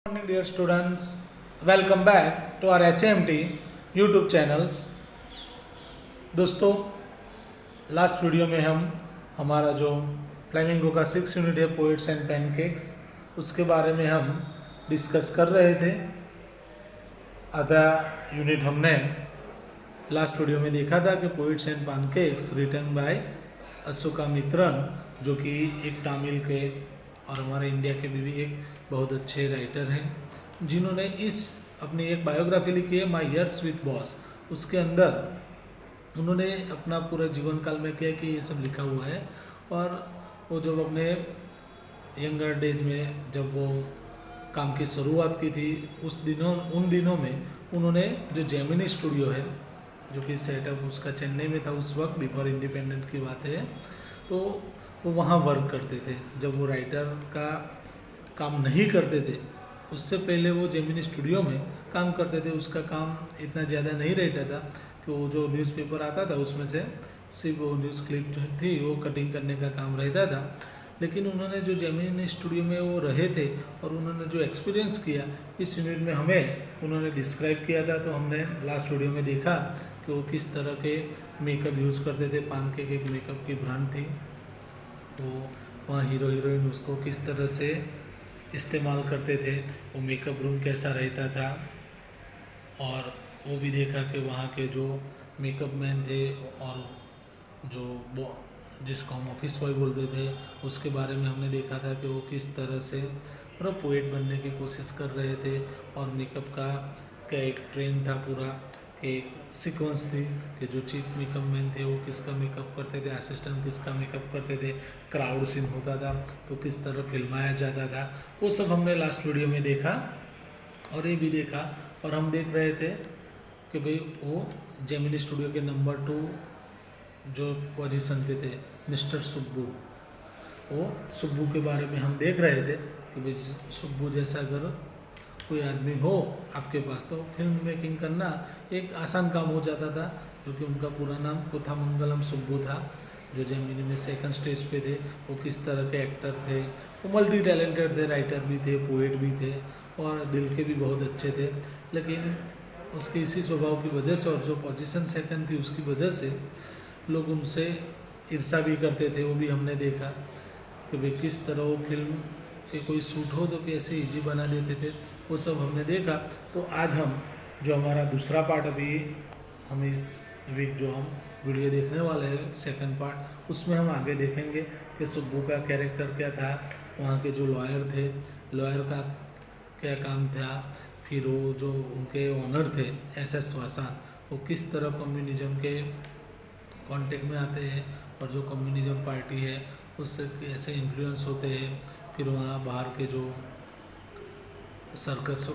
Morning dear students, welcome back to our SAMT YouTube channels। दोस्तों, last video में हम हमारा जो फ्लेमिंगो का 6 यूनिट है पोइट्स एंड पैनकेक्स, उसके बारे में हम डिस्कस कर रहे थे। आधा यूनिट हमने लास्ट वीडियो में देखा था कि poets and pancakes written by Ashokamitran, जो कि एक तमिल के और हमारे इंडिया के भी एक बहुत अच्छे राइटर हैं, जिन्होंने इस अपनी एक बायोग्राफी लिखी है माई ईयर्स विथ बॉस। उसके अंदर उन्होंने अपना पूरा जीवन काल में क्या कि ये सब लिखा हुआ है। और वो जब अपने यंगर डेज में जब वो काम की शुरुआत की थी उन दिनों में उन्होंने जो जेमिनी स्टूडियो है, जो कि सेटअप उसका चेन्नई में था उस वक्त, बिफोर इंडिपेंडेंट की बात है, तो वो वहाँ वर्क करते थे। जब वो राइटर का काम नहीं करते थे, उससे पहले वो जेमिनी स्टूडियो में काम करते थे। उसका काम इतना ज़्यादा नहीं रहता था कि वो जो न्यूज़पेपर आता था उसमें से सिर्फ वो न्यूज़ क्लिप थी वो कटिंग करने का काम रहता था। लेकिन उन्होंने जो जेमिनी स्टूडियो में वो रहे थे और उन्होंने जो एक्सपीरियंस किया, इस यूनिट में हमें उन्होंने डिस्क्राइब किया था। तो हमने लास्ट वीडियो में देखा कि वो किस तरह के मेकअप यूज़ करते थे। पैनकेक एक मेकअप की ब्रांड थी, तो वहाँ हीरो हीरोइन उसको किस तरह से इस्तेमाल करते थे, वो मेकअप रूम कैसा रहता था। और वो भी देखा कि वहाँ के जो मेकअप मैन थे और जो जिसको हम ऑफिस बॉय बोलते थे, उसके बारे में हमने देखा था कि वो किस तरह से मतलब पोएट बनने की कोशिश कर रहे थे। और मेकअप का क्या एक ट्रेन था पूरा, एक सीक्वेंस थी कि जो चीफ मेकअप मैन थे वो किसका मेकअप करते थे, असिस्टेंट किसका मेकअप करते थे, क्राउड सीन होता था तो किस तरह फिल्माया जाता था। वो सब हमने लास्ट वीडियो में देखा और ये भी देखा। और हम देख रहे थे कि भाई वो जेमिनी स्टूडियो के नंबर 2 जो पोजीशन पे थे मिस्टर सुब्बू, वो सुब्बू के बारे में हम देख रहे थे कि भाई सुब्बू जैसा अगर कोई आदमी हो आपके पास तो फिल्म मेकिंग करना एक आसान काम हो जाता था। क्योंकि उनका पूरा नाम कोथामंगलम सुब्बू था, जो जेमिनी में सेकंड स्टेज पे थे। वो किस तरह के एक्टर थे, वो मल्टी टैलेंटेड थे, राइटर भी थे, पोएट भी थे और दिल के भी बहुत अच्छे थे। लेकिन उसके इसी स्वभाव की वजह से और जो पोजीशन सेकंड थी उसकी वजह से लोग उनसे ईर्ष्या भी करते थे। वो भी हमने देखा कि भाई किस तरह वो फिल्म के कोई शूट हो तो कैसे इजी बना देते थे, वो सब हमने देखा। तो आज हम जो हमारा दूसरा पार्ट अभी हम इस वीक जो हम वीडियो देखने वाले हैं सेकंड पार्ट, उसमें हम आगे देखेंगे कि सुब्बू का कैरेक्टर क्या था, वहाँ के जो लॉयर थे, लॉयर का क्या काम था, फिर वो जो उनके ऑनर थे SS वासान, वो किस तरह कम्युनिज्म के कांटेक्ट में आते हैं और जो कम्युनिज्म पार्टी है उससे कैसे इन्फ्लुएंस होते हैं। फिर वहाँ बाहर के जो सर्कस,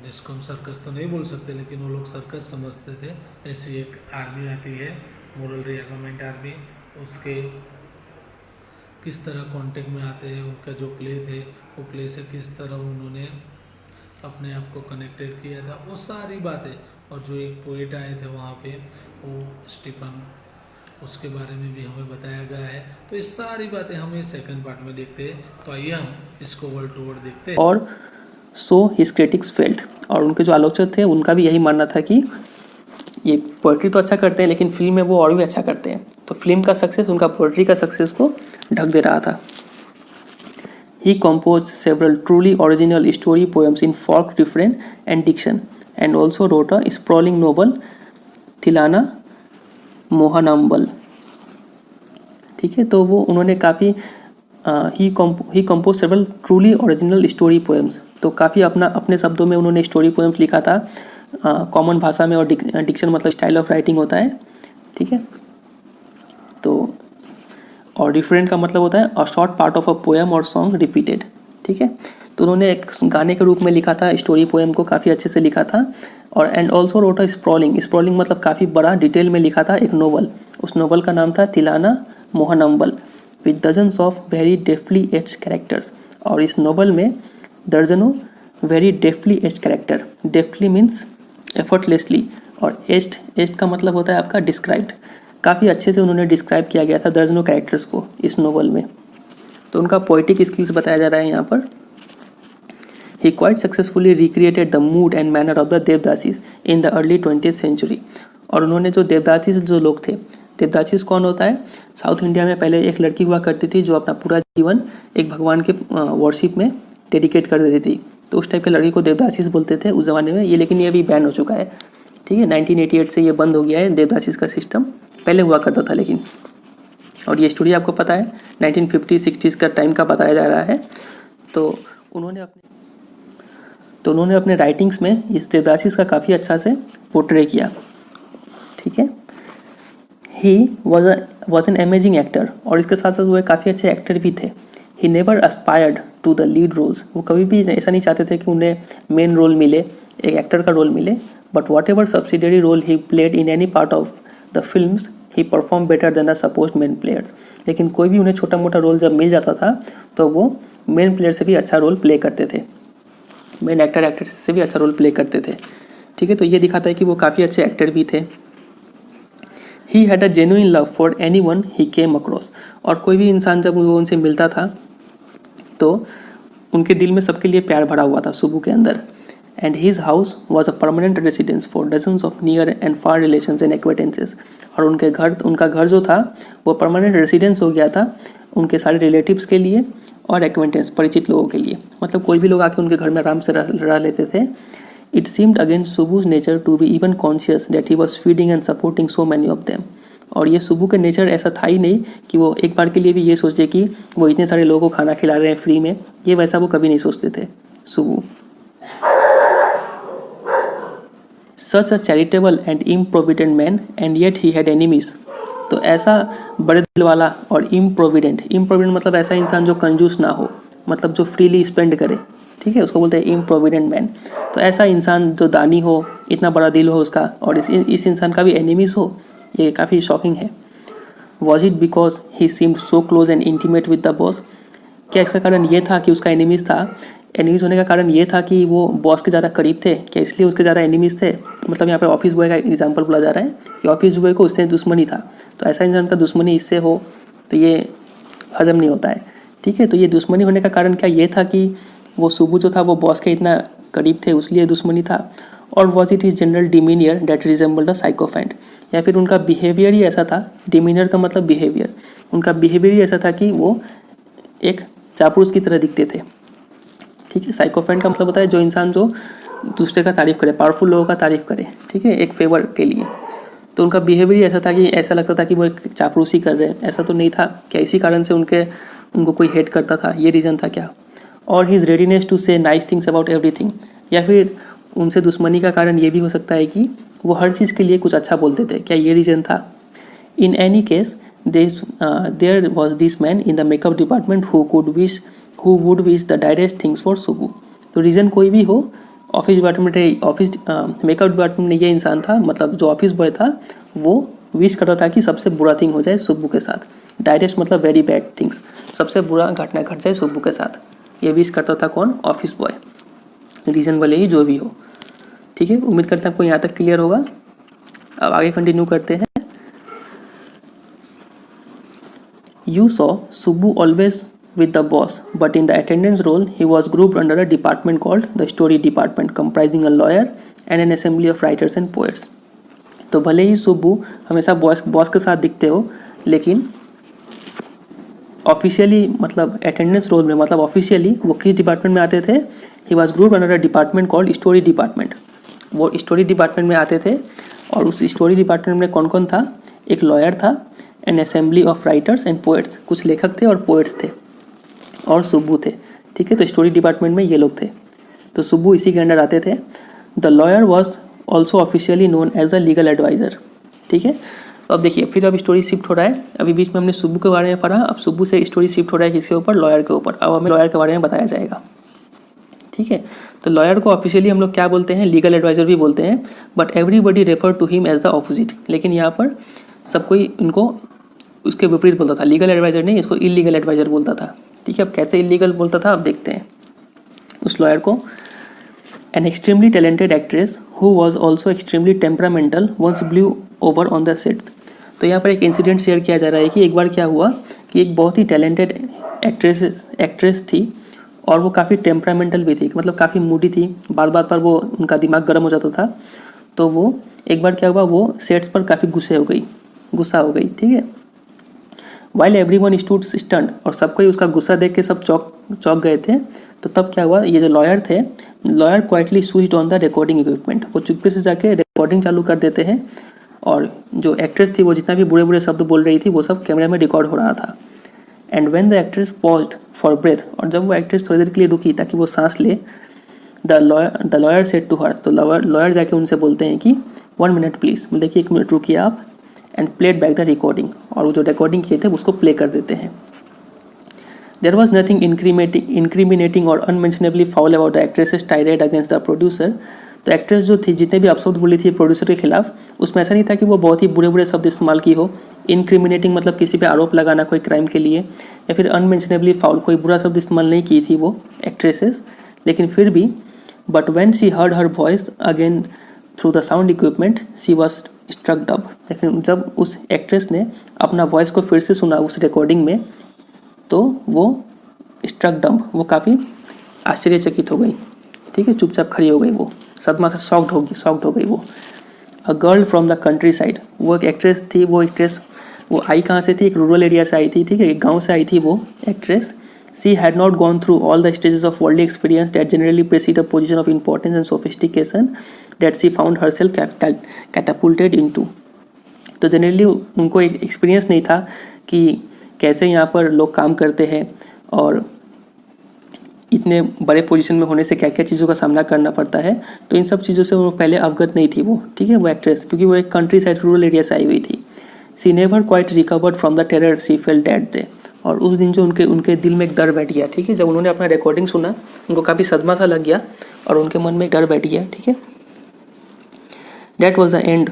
जिसको हम सर्कस तो नहीं बोल सकते लेकिन वो लोग सर्कस समझते थे, ऐसी एक आर्मी आती है मोरल रिएक्टमेंट आर्मी, उसके किस तरह कांटेक्ट में आते हैं। उनका जो प्ले थे वो प्ले से किस तरह उन्होंने अपने आप को कनेक्टेड किया था, वो सारी बातें। और जो एक पोएट आए थे वहाँ पे वो स्टीफन, उसके बारे में भी हमें बताया गया है। तो ये सारी बातें हम ये सेकंड पार्ट में देखते हैं। तो आइए हम इसको वर्ड टू वर्ड देखते हैं। और सो हिज क्रिटिक्स फेल्ड, और उनके जो आलोचक थे उनका भी यही मानना था कि ये पोएट्री तो अच्छा करते हैं लेकिन फिल्म में वो और भी अच्छा करते हैं। तो फिल्म का सक्सेस उनका पोएट्री का सक्सेस को ढक दे रहा था। ही composed several truly original story poems in folk refrain and diction, and also wrote a sprawling novel, थिलाना मोहनाम्बल। ठीक है, तो वो उन्होंने काफ़ी ही compose several truly original story poems, तो काफ़ी अपने शब्दों में उन्होंने स्टोरी पोएम्स लिखा था, कॉमन भाषा में। और डिक्शन मतलब स्टाइल ऑफ राइटिंग होता है। ठीक है, तो और डिफरेंट का मतलब होता है a short part of a poem और सॉन्ग रिपीटेड। ठीक है, तो उन्होंने एक गाने के रूप में लिखा था स्टोरी पोएम को, काफ़ी अच्छे से लिखा था। और and also wrote a sprawling मतलब काफ़ी बड़ा डिटेल में लिखा था एक नोवेल। उस नोवेल का नाम था Thillana Mohanambal with dozens of very deftly etched characters. और इस नोवेल में दर्जनों very deftly etched character, deftly means effortlessly, और एज्ड का मतलब होता है आपका डिस्क्राइब्ड। काफ़ी अच्छे से उन्होंने डिस्क्राइब किया गया था दर्जनों कैरेक्टर्स को इस नोवेल में। तो उनका पोइटिक स्किल्स बताया जा रहा है यहाँ पर। He quite successfully recreated the mood and manner of the devadasis in the early 20th century. और उन्होंने जो देवदासीज जो लोग थे, देवदासीज कौन होता है? साउथ इंडिया में पहले एक लड़की हुआ करती थी जो अपना पूरा जीवन एक भगवान के वर्शिप में डेडिकेट कर देती थी, तो उस टाइप के लड़की को देवदासीज बोलते थे उस ज़माने में। ये लेकिन ये अभी बैन हो चुका है, ठीक है, 1988 से ये बंद हो गया है देवदासीज का सिस्टम, पहले हुआ करता था लेकिन। और ये स्टोरी आपको पता है 1950-60s का टाइम का बताया जा रहा है। तो उन्होंने अपने राइटिंग्स में इस देवदासीज का काफ़ी अच्छा से पोर्ट्रे किया, ठीक है। He was an amazing actor, और इसके साथ साथ वो काफ़ी अच्छे एक्टर भी थे। He never aspired to the lead roles, वो कभी भी ऐसा नहीं चाहते थे कि उन्हें मेन रोल मिले, एक एक्टर का रोल मिले, but whatever subsidiary role he played in any part of the films he perform better than the supposed main players. लेकिन कोई भी उन्हें छोटा मोटा रोल जब मिल जाता था तो वो मेन प्लेयर से भी अच्छा रोल प्ले करते थे, मेन एक्ट्रेस से भी अच्छा रोल प्ले करते थे, ठीक है। तो ये दिखाता है कि वो काफ़ी अच्छे एक्टर भी थे। He had a genuine love for any one he came across, और कोई भी इंसान जब वो उनसे मिलता था तो उनके दिल में सबके लिए प्यार भरा हुआ था सुबू के अंदर। And his house was a permanent residence for dozens of near and far relations and acquaintances, और उनका घर जो था वो परमानेंट रेसिडेंस हो गया था उनके सारे रिलेटिव्स के लिए और एक्वेंटेंस परिचित लोगों के लिए, मतलब कोई भी लोग आके उनके घर में आराम से रह लेते थे। It seemed against Subbu's nature to be even conscious that he was feeding and supporting so many of them, और ये सुबू के नेचर ऐसा था ही नहीं कि वो एक बार के लिए भी ये सोचे कि वो इतने सारे लोगों को खाना खिला रहे हैं फ्री में, ये वैसा वो कभी नहीं सोचते थे Subbu. Such a charitable and improvident man and yet he had enemies, तो ऐसा बड़े दिल वाला और इम्प्रोविडेंट मतलब ऐसा इंसान जो कंजूस ना हो, मतलब जो फ्रीली स्पेंड करे, ठीक है, उसको बोलते हैं इम्प्रोविडेंट मैन। तो ऐसा इंसान जो दानी हो, इतना बड़ा दिल हो उसका, और इस इंसान का भी एनिमीज हो, ये काफ़ी शॉकिंग है। Was it because he seemed so close and intimate with the boss, क्या इसका कारण ये था कि उसका एनिमीज था? एनिमीज होने का कारण ये था कि वो बॉस के ज़्यादा करीब थे क्या, इसलिए उसके ज़्यादा एनिमीज थे? मतलब यहाँ पे ऑफिस बॉय का एग्जांपल बोला जा रहा है कि ऑफिस बॉय को उससे दुश्मनी था, तो ऐसा इंसान का दुश्मनी इससे हो तो ये हजम नहीं होता है, ठीक है। तो ये दुश्मनी होने का कारण क्या ये था कि वो सुबू जो था वो बॉस के इतना करीब थे इसलिए दुश्मनी था? और was it is general demeanour that resembled a sycophant, या फिर उनका बिहेवियर ही ऐसा था, डिमीनियर का मतलब बिहेवियर, उनका बिहेवियर ही ऐसा था कि वो एक चापलूस की तरह दिखते थे, ठीक है। साइकोफेंट का मतलब होता है जो इंसान जो दूसरे का तारीफ करे, पावरफुल लोगों का तारीफ करे, ठीक है, एक फेवर के लिए। तो उनका बिहेवियर ऐसा था कि ऐसा लगता था कि वो एक चापलूसी कर रहे हैं, ऐसा तो नहीं था क्या इसी कारण से उनको कोई हेट करता था, ये रीज़न था क्या? और हिज रेडीनेस टू से नाइस थिंग्स अबाउट एवरीथिंग, या फिर उनसे दुश्मनी का कारण ये भी हो सकता है कि वो हर चीज़ के लिए कुछ अच्छा बोलते थे, क्या ये रीज़न था? In any case there was this man in the makeup department who would wish the direct things for Subbu. तो रीज़न कोई भी हो, ऑफिस मेकअप डिपार्टमेंट में ये इंसान था, मतलब जो ऑफिस बॉय था वो विश कर रहा था कि सबसे बुरा थिंग हो जाए सुब्बू के साथ। डायरेक्ट मतलब वेरी बैड थिंग्स, सबसे बुरा घटना घट जाए सुब्बू के साथ, ये विश करता था कौन? Office boy. रीज़न भले ही जो भी हो, ठीक है। उम्मीद करते हैं आपको यहाँ तक क्लियर होगा। अब आगे कंटिन्यू करते हैं। You saw Subbu always with the boss, but in the attendance role he was grouped under a department called the story department, comprising a lawyer and an assembly of writers and poets. तो भले ही सुब्बू हमेशा boss के साथ दिखते हो, लेकिन officially मतलब attendance role में, मतलब ऑफिशियली वो किस डिपार्टमेंट में आते थे? He was group under a department called story department. वो स्टोरी डिपार्टमेंट में आते थे, और उस स्टोरी डिपार्टमेंट में कौन कौन था? एक लॉयर था, N assembly of writers and poets, कुछ लेखक थे और पोएट्स थे, और सुब्बू थे, ठीक है। तो स्टोरी डिपार्टमेंट में ये लोग थे, तो सुब्बू इसी के अंडर आते थे। The lawyer was also officially known as a legal adviser, ठीक है। तो अब देखिए फिर अब स्टोरी शिफ्ट हो रहा है, अभी बीच में हमने सुब्बू के बारे में पढ़ा, अब सुब्बू से स्टोरी शिफ्ट हो रहा है किसके ऊपर? लॉयर के ऊपर। अब हमें लॉयर के बारे में बताया जाएगा, ठीक है। तो लॉयर को ऑफिशियली हम लोग क्या बोलते हैं? लीगल एडवाइज़र भी बोलते हैं, but everybody refer to him as the opposite. लेकिन यहाँ पर सब कोई इनको उसके विपरीत बोलता था, लीगल एडवाइज़र नहीं, इसको इलीगल एडवाइज़र बोलता था, ठीक है। अब कैसे इलीगल बोलता था अब देखते हैं उस लॉयर को। An extremely talented actress who was also extremely temperamental once blew over on the set. तो यहाँ पर एक इंसिडेंट शेयर किया जा रहा है कि एक बार क्या हुआ कि एक बहुत ही टैलेंटेड एक्ट्रेस थी, और वो काफ़ी टेम्परामेंटल भी थी, मतलब काफ़ी मूडी थी, बार बार पर वो उनका दिमाग गर्म हो जाता था। तो वो एक बार क्या हुआ, वो सेट्स पर काफ़ी गुस्सा हो गई, ठीक है। वाइल एवरीवन स्टूड स्टन्ड, और सबको ही उसका गुस्सा देख के सब चौंक गए थे। तो तब क्या हुआ, ये जो लॉयर थे, lawyer quietly switched on the recording equipment, वो चुप्पे से जाके रिकॉर्डिंग चालू कर देते हैं। और जो एक्ट्रेस थी वो जितना भी बुरे बुरे शब्द बोल रही थी वो सब कैमरे में रिकॉर्ड हो रहा था। And when the actress paused for breath, और जब वो एक्ट्रेस थोड़ी देर के लिए रुकी ताकि वो सांस ले, the lawyer said to her, तो लॉयर जाके उनसे बोलते हैं कि 1 मिनट प्लीज़, देखिए 1 मिनट रुकिए आप, and played back the recording, और वो जो रिकॉर्डिंग किए थे उसको प्ले कर देते हैं। देयर वॉज नथिंग इंक्रीमिनेटिंग और unmentionably foul about the actress's tirade against the producer. तो एक्ट्रेस जो थी, जितने भी अपशब्द बोली थी प्रोड्यूसर के खिलाफ, उसमें ऐसा नहीं था कि वो बहुत ही बुरे बुरे शब्द इस्तेमाल की हो। इनक्रिमिनेटिंग मतलब किसी पे आरोप लगाना कोई क्राइम के लिए, या फिर अनमेंशनेबली फाउल, कोई बुरा शब्द इस्तेमाल नहीं की थी वो एक्ट्रेसेस, लेकिन फिर भी but when she heard her voice again through the sound equipment she was struck dumb. लेकिन जब उस एक्ट्रेस ने अपना वॉइस को फिर से सुना उस रिकॉर्डिंग में, तो वो स्ट्रक डम, वो काफ़ी आश्चर्यचकित हो गई, ठीक है, चुपचाप खड़ी हो गई, वो सदमा से शॉक्ड हो गई वो। A girl from the country side, वो एक एक्ट्रेस थी, वो आई कहाँ से थी, एक रूरल एरिया से आई थी, ठीक है, एक गाँव से आई थी वो actress. She had not gone through all the stages of worldly experience that generally preceded a position of importance and sophistication that she found herself catapulted into. तो जनरली उनको एक एक्सपीरियंस नहीं था कि कैसे यहाँ पर लोग काम करते हैं, और इतने बड़े पोजीशन में होने से क्या क्या चीज़ों का सामना करना पड़ता है। तो इन सब चीज़ों से वो पहले अवगत नहीं थी वो, ठीक है, वो एक्ट्रेस, क्योंकि वो एक कंट्री साइड रूरल एरिया से आई हुई थी। She never quite recovered from the terror she felt that day, और उस दिन जो उनके दिल में एक डर बैठ गया, ठीक है, जब उन्होंने अपना रिकॉर्डिंग सुना उनको काफ़ी सदमा सा लग गया और उनके मन में एक डर बैठ गया, ठीक है। That was the end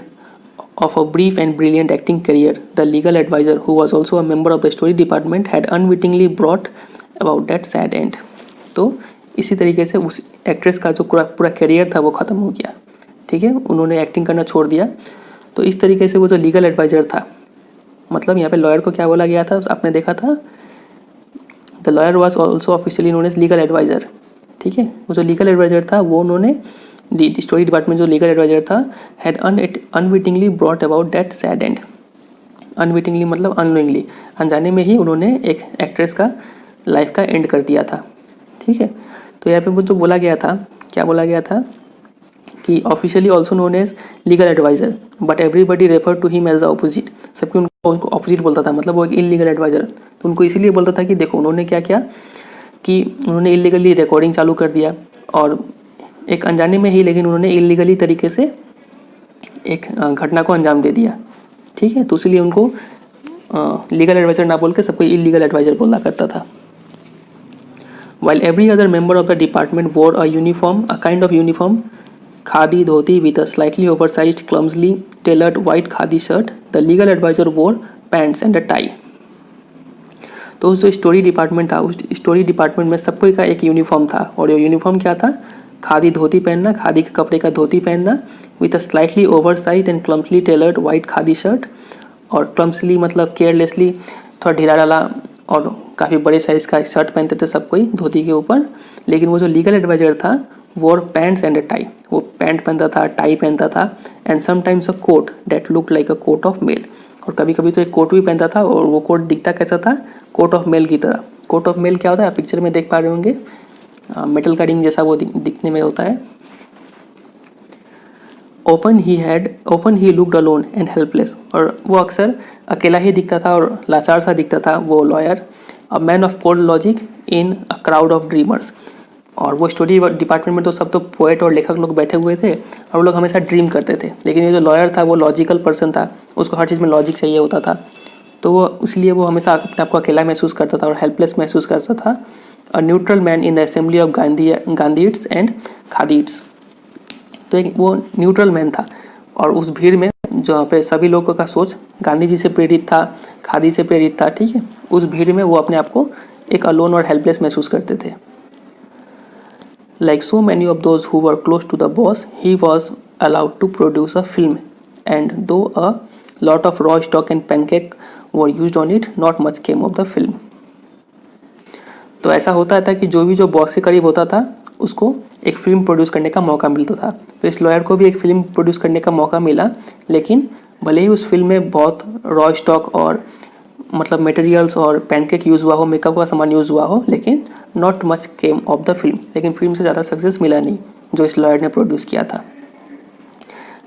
of a brief and brilliant acting career. The legal advisor, who was also a member of the story department, had unwittingly brought about that sad end. तो इसी तरीके से उस एक्ट्रेस का जो पूरा career था वो ख़त्म हो गया, ठीक है, उन्होंने एक्टिंग करना छोड़ दिया। तो इस तरीके से वो जो लीगल एडवाइज़र था, मतलब यहाँ पे लॉयर को क्या बोला गया था, आपने देखा था, the lawyer was also officially known as legal adviser, ठीक है। वो जो लीगल एडवाइज़र था वो उन्होंने स्टोरी डिपार्टमेंट जो लीगल एडवाइजर था had unwittingly brought about that sad end. Unwittingly मतलब अननोइंगली, अनजाने में ही उन्होंने एक एक्ट्रेस का लाइफ का एंड कर दिया था, ठीक है। तो यहाँ पे वो जो बोला गया था, क्या बोला गया था कि officially also known as legal adviser but everybody refer to him as the opposite. सबके उनको ऑपोजिट बोलता था, मतलब वो एक इलीगल एडवाइज़र, तो उनको इसीलिए बोलता था कि देखो उन्होंने क्या किया कि उन्होंने इलीगली रिकॉर्डिंग चालू कर दिया, और एक अनजाने में ही, लेकिन उन्होंने इलीगली तरीके से एक घटना को अंजाम दे दिया, ठीक है। तो इसलिए उनको लीगल एडवाइज़र ना बोल के सबको इलीगल एडवाइज़र बोला करता था। While every other member of the department wore a uniform, a kind of uniform, khadi dhoti with a slightly oversized, clumsily tailored white khadi shirt, the legal advisor wore pants and a tie. तो जो story department था, उस story department में सबको का एक uniform था, और ये यूनिफॉर्म क्या था, खादी धोती पहनना, खादी के कपड़े का धोती पहनना, with a slightly oversize and clumsily tailored white khadi shirt, और क्लम्सली मतलब केयरलेसली, थोड़ा ढीला ढाला और काफ़ी बड़े साइज़ का शर्ट पहनते थे सब कोई धोती के ऊपर। लेकिन वो जो लीगल एडवाइज़र था वो पैंट्स एंड अ टाई, वो पैंट पहनता था, टाई पहनता था, and sometimes a coat that look like a coat of mail, और कभी कभी तो एक कोट भी पहनता था, और वो कोट दिखता कैसा था, कोट ऑफ मेल की तरह। कोट ऑफ मेल क्या होता है, आप पिक्चर में देख पा रहे होंगे, मेटल का रिंग जैसा वो दिखने में होता है। often he looked alone and helpless, और वो अक्सर अकेला ही दिखता था और लाचार सा दिखता था वो lawyer. A man of cold logic in a crowd of dreamers, और वो स्टोरी डिपार्टमेंट में तो सब तो पोएट और लेखक लोग बैठे हुए थे, और वो लोग हमेशा ड्रीम करते थे, लेकिन ये जो लॉयर था वो लॉजिकल पर्सन था, उसको हर चीज़ में लॉजिक चाहिए होता था, तो वो इसलिए वो हमेशा अपने आप को अकेला महसूस करता था और हेल्पलेस महसूस करता था। A neutral man in the assembly of Gandhiites and Khadiites, तो एक वो न्यूट्रल मैन था, और उस भीड़ में जहाँ पे सभी लोगों का सोच गांधी जी से प्रेरित था, खादी से प्रेरित था, ठीक है, उस भीड़ में वो अपने आप को एक अलोन और हेल्पलेस महसूस करते थे। Like so many of those who were close to the boss, he was allowed to produce a film, and though a lot of raw stock and pancake were used on it, not much came of the film. तो ऐसा होता था कि जो boss के करीब होता था उसको एक फ़िल्म प्रोड्यूस करने का मौका मिलता था। तो इस लॉयर को भी एक फ़िल्म प्रोड्यूस करने का मौका मिला, लेकिन भले ही उस फिल्म में बहुत रॉ स्टॉक और मतलब मटेरियल्स और पैनकेक यूज़ हुआ हो, मेकअप का सामान यूज़ हुआ हो, लेकिन not much came of the film. लेकिन फिल्म से ज़्यादा सक्सेस मिला नहीं जो इस लॉयर ने प्रोड्यूस किया था।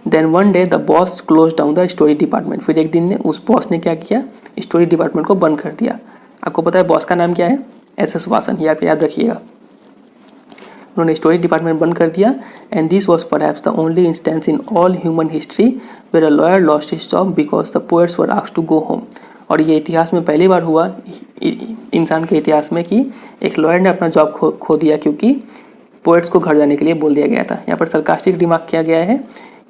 Then one day the boss close down the story department. फिर एक दिन ने उस बॉस ने क्या किया, स्टोरी डिपार्टमेंट को बंद कर दिया। आपको पता है बॉस का नाम क्या है? SS वासन, ये आप याद रखिएगा। उन्होंने स्टोरी डिपार्टमेंट बंद कर दिया। And this was perhaps the only instance in all human history where a lawyer lost his job because the poets were asked to go home. और ये इतिहास में पहली बार हुआ इंसान के इतिहास में कि एक लॉयर ने अपना जॉब खो दिया क्योंकि पोएट्स को घर जाने के लिए बोल दिया गया था। यहाँ पर सरकास्टिक रिमार्क किया गया है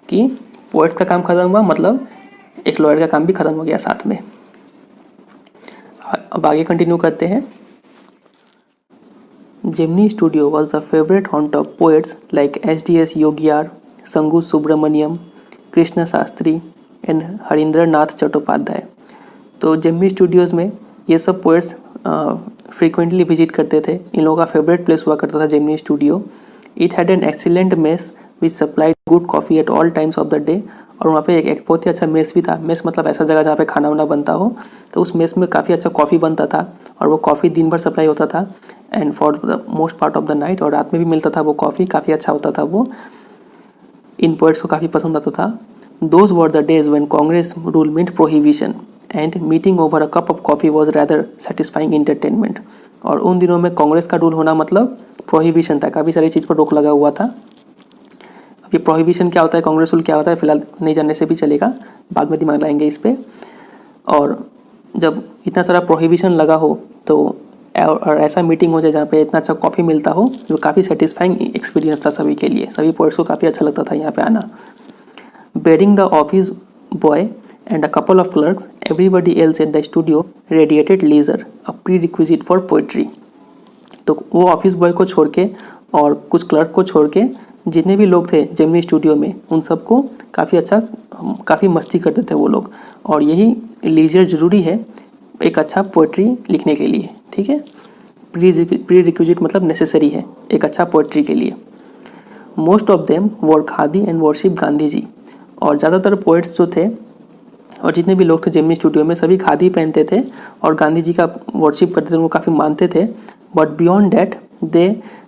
कि पोएट्स का काम खत्म हुआ, मतलब एक लॉयर का काम भी खत्म हो गया साथ में। अब आगे कंटिन्यू करते हैं। Gemini studio was the favourite haunt of poets like SDS Yogiar, Sangu Subramaniam, Krishna Shastri and Harindra Nath Chattopadhyay. तो जेमिनी स्टूडियोज़ में ये सब पोएट्स फ्रीक्वेंटली विजिट करते थे। इन लोगों का फेवरेट प्लेस हुआ करता था Gemini studio. It had an excellent mess which supplied good coffee at all times of the day. और वहाँ पे एक बहुत ही अच्छा मेस भी था। मेस मतलब ऐसा जगह जहाँ पे खाना वाना बनता हो। तो उस मेस में काफ़ी अच्छा कॉफ़ी बनता था और वो कॉफ़ी दिन भर सप्लाई होता था and for the most part of the night. और रात में भी मिलता था वो कॉफ़ी, काफ़ी अच्छा होता था वो। इन पोएट्स को काफ़ी पसंद आता था। Those were the days when Congress rule meant prohibition and meeting over a cup of coffee was rather satisfying entertainment. और उन दिनों में कांग्रेस का रूल होना मतलब प्रोहिबिशन था, काफ़ी सारी चीज़ पर रोक लगा हुआ था। अब ये प्रोहिबिशन क्या होता है, कांग्रेस रूल क्या होता है, फिलहाल नहीं जानने से भी चलेगा, बाद में दिमाग लाएंगे इस पर। और जब इतना सारा प्रोहिबिशन लगा हो तो और ऐसा मीटिंग हो जाए जहाँ पे इतना अच्छा कॉफ़ी मिलता हो, जो काफ़ी सेटिस्फाइंग एक्सपीरियंस था सभी के लिए। सभी पोएट्स को काफ़ी अच्छा लगता था यहाँ पे आना। Barring the office boy and a couple of clerks, everybody else at the studio radiated leisure, a prerequisite for poetry. तो वो ऑफिस बॉय को छोड़ के और कुछ क्लर्क को छोड़ के जितने भी लोग थे जेमिनी स्टूडियो में, उन सबको काफ़ी मस्ती करते थे वो लोग। और यही लीजर ज़रूरी है एक अच्छा पोइट्री लिखने के लिए, ठीक है। प्री मतलब नेसेसरी है एक अच्छा पोइट्री के लिए। Most of them wore khadi and worship Gandhi ji. और ज़्यादातर पोइट्स जो थे और जितने भी लोग थे जेमिनी स्टूडियो में, सभी खादी पहनते थे और गांधी जी का वर्शिप करते थे, उनको काफ़ी मानते थे। But beyond that they